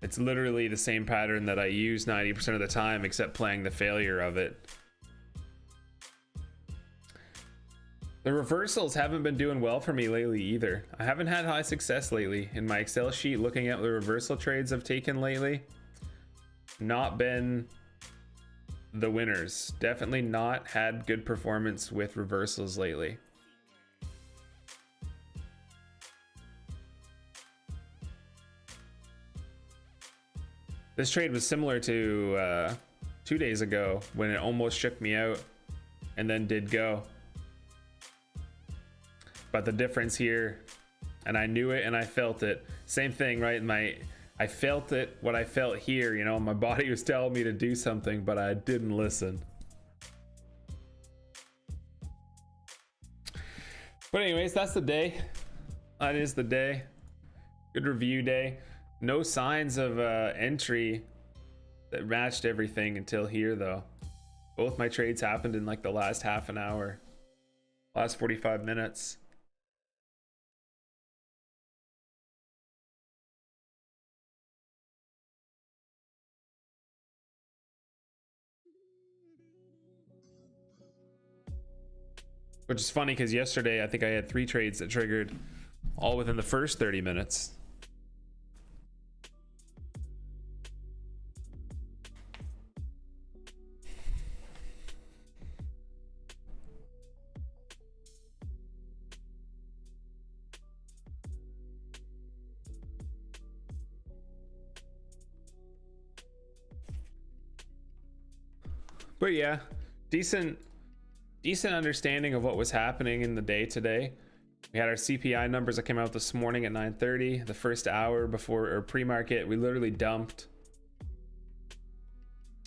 S1: It's literally the same pattern that I use 90% of the time, except playing the failure of it. The reversals haven't been doing well for me lately either. I haven't had high success lately. In my Excel sheet, looking at the reversal trades I've taken lately, not been the winners. Definitely not had good performance with reversals lately. This trade was similar to 2 days ago when it almost shook me out and then did go. But the difference here, and I knew it and I felt it. Same thing, right? I felt it, what I felt here, you know, my body was telling me to do something, but I didn't listen. But anyways, that's the day. That is the day. Good review day. No signs of entry that matched everything until here though. Both my trades happened in like the last half an hour, last 45 minutes. Which is funny because yesterday I think I had 3 trades that triggered all within the first 30 minutes. But yeah, decent understanding of what was happening in the day today. We had our CPI numbers that came out this morning at 9:30. The first hour before or pre-market, we literally dumped.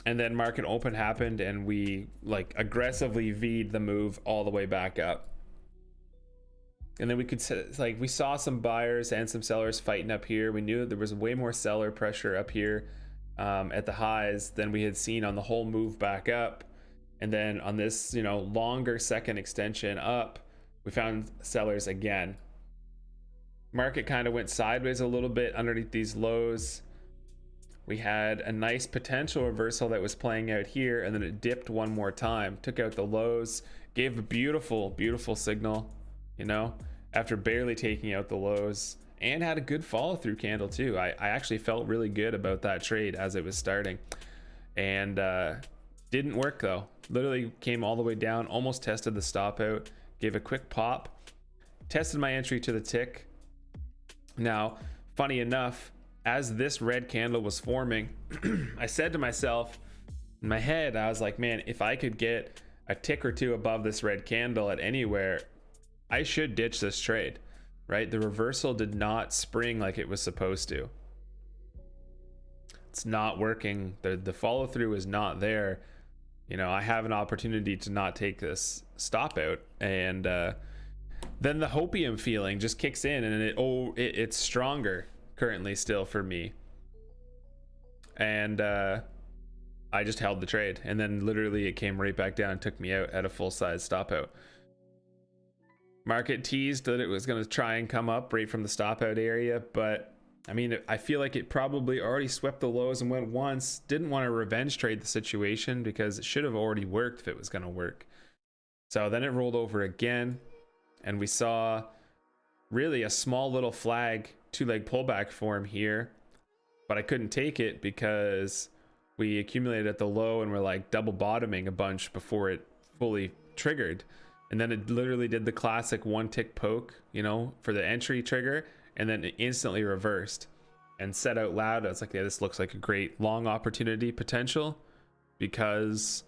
S1: And then market open happened and we like aggressively V'd the move all the way back up. And then we could like, we saw some buyers and some sellers fighting up here. We knew that there was way more seller pressure up here at the highs than we had seen on the whole move back up. And then on this, you know, longer second extension up, we found sellers again. Market kind of went sideways a little bit underneath these lows. We had a nice potential reversal that was playing out here, and then it dipped one more time, took out the lows, gave a beautiful, beautiful signal, you know, after barely taking out the lows, and had a good follow through candle too. I actually felt really good about that trade as it was starting, and didn't work though. Literally came all the way down, almost tested the stop out, gave a quick pop, tested my entry to the tick. Now, funny enough, as this red candle was forming, I said to myself in my head, I was like, man, if I could get a tick or two above this red candle at anywhere, I should ditch this trade, right? The reversal did not spring like it was supposed to. It's not working. The follow through is not there. You know, I have an opportunity to not take this stop out, and then the hopium feeling just kicks in, and it's stronger currently still for me, and I just held the trade, and then literally it came right back down and took me out at a full size stop out. Market teased that it was going to try and come up right from the stop out area, but I mean, I feel like it probably already swept the lows and went once. Didn't want to revenge trade the situation because it should have already worked if it was going to work. So then it rolled over again, and we saw really a small little flag 2-leg pullback form here, but I couldn't take it because we accumulated at the low and we're like double bottoming a bunch before it fully triggered. And then it literally did the classic 1-tick poke, you know, for the entry trigger, and then it instantly reversed. And said out loud, I was like, yeah, this looks like a great long opportunity potential, because,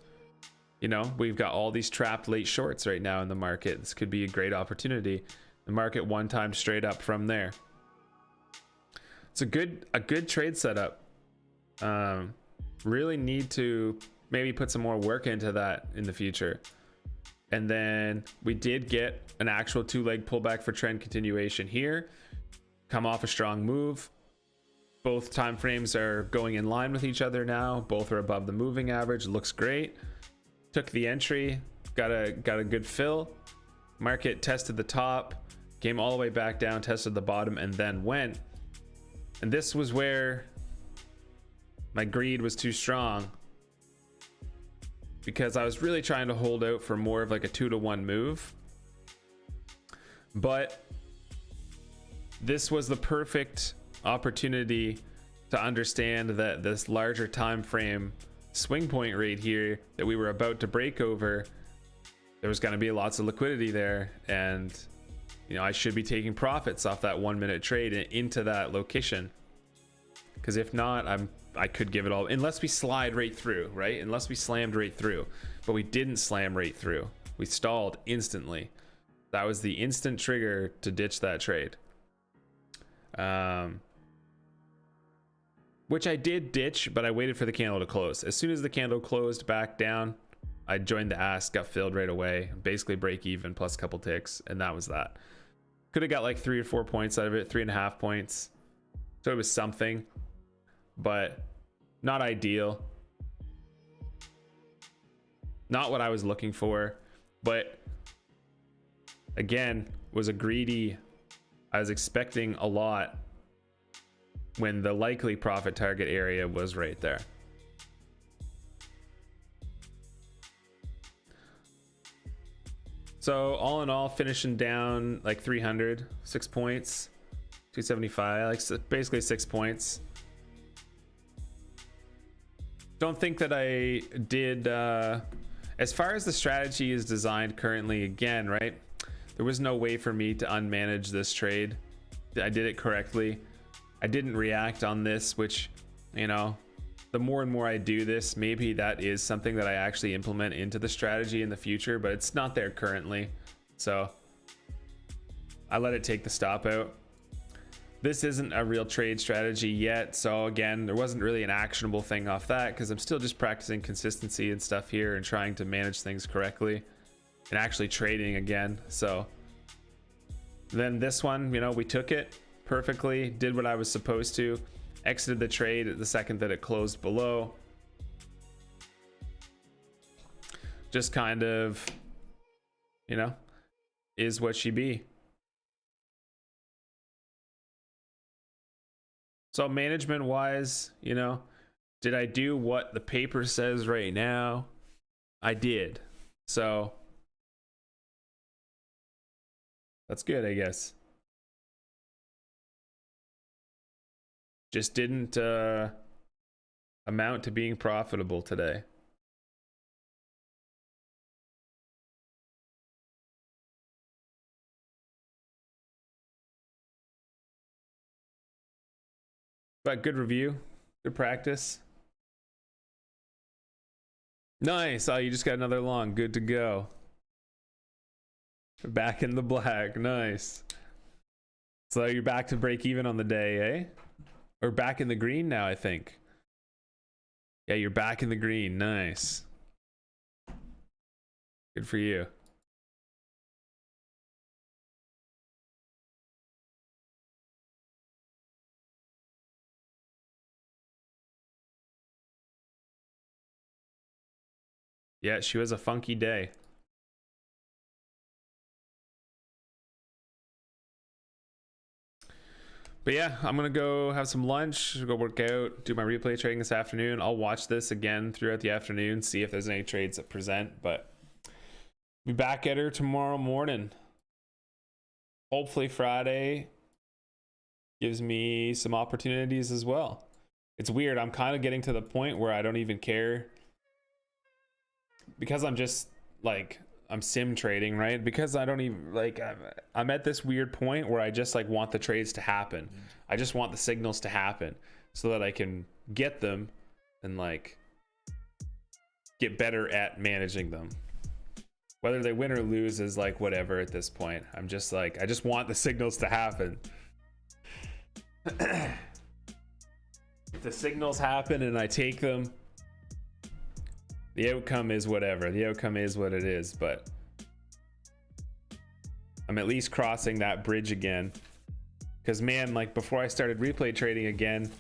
S1: you know, we've got all these trapped late shorts right now in the market. This could be a great opportunity. The market one time straight up from there. It's a good trade setup. Really need to maybe put some more work into that in the future. And then we did get an actual 2-leg pullback for trend continuation here. Come off a strong move. Both time frames are going in line with each other now. Both are above the moving average. Looks great. Took the entry, got a good fill. Market tested the top, came all the way back down, tested the bottom, and then went. And this was where my greed was too strong, because I was really trying to hold out for more of like a 2-to-1 move. But this was the perfect opportunity to understand that this larger time frame swing point right here that we were about to break over, there was going to be lots of liquidity there, and you know, I should be taking profits off that 1-minute trade into that location. because if not, I could give it all, unless we slide right through, right? Unless we slammed right through, but we didn't slam right through. We stalled instantly. That was the instant trigger to ditch that trade. Which I did ditch, but I waited for the candle to close. As soon as the candle closed back down, I joined the ask, got filled right away, basically break even plus a couple ticks, and that was that. Could have got like 3 or 4 points out of it, 3.5 points. So it was something, but not ideal. Not what I was looking for, but again, was a greedy. I was expecting a lot when the likely profit target area was right there. So all in all, finishing down like 300, 6 points, 275, like basically 6 points. Don't think that I did, as far as the strategy is designed currently, again, right? There was no way for me to unmanage this trade. I did it correctly. I didn't react on this, which, you know, the more and more I do this, maybe that is something that I actually implement into the strategy in the future, but it's not there currently. So I let it take the stop out. This isn't a real trade strategy yet. So again, there wasn't really an actionable thing off that because I'm still just practicing consistency and stuff here and trying to manage things correctly and actually trading again. So then this one, you know, we took it perfectly, did what I was supposed to, exited the trade at the second that it closed below. Just kind of, you know, is what she be. So management wise, you know, did I do what the paper says right now? I did. So that's good, I guess. Just didn't amount to being profitable today. But good review, good practice. Nice. Oh, you just got another long. Good to go. Back in the black. Nice. So you're back to break even on the day, eh? Or back in the green now, I think. Yeah, you're back in the green. Nice. Good for you. Yeah, she was a funky day. But yeah, I'm gonna go have some lunch, go work out, do my replay trading this afternoon. I'll watch this again throughout the afternoon, see if there's any trades that present, but be back at her tomorrow morning. Hopefully Friday gives me some opportunities as well. It's weird, I'm kind of getting to the point where I don't even care, because I'm just like, I'm sim trading, right? Because I don't even like, I'm at this weird point where I just like want the trades to happen. I just want the signals to happen so that I can get them and like get better at managing them. Whether they win or lose is like whatever at this point. I'm just like, I just want the signals to happen. If the signals happen and I take them, the outcome is whatever. The outcome is what it is, but I'm at least crossing that bridge again. Because man, like before I started replay trading again,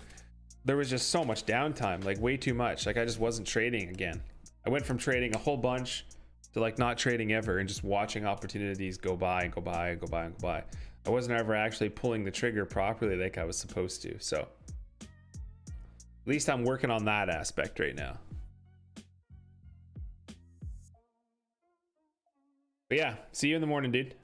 S1: there was just so much downtime, like way too much. Like I just wasn't trading again. I went from trading a whole bunch to like not trading ever and just watching opportunities go by and go by and go by and go by. I wasn't ever actually pulling the trigger properly like I was supposed to. So at least I'm working on that aspect right now. But yeah, see you in the morning, dude.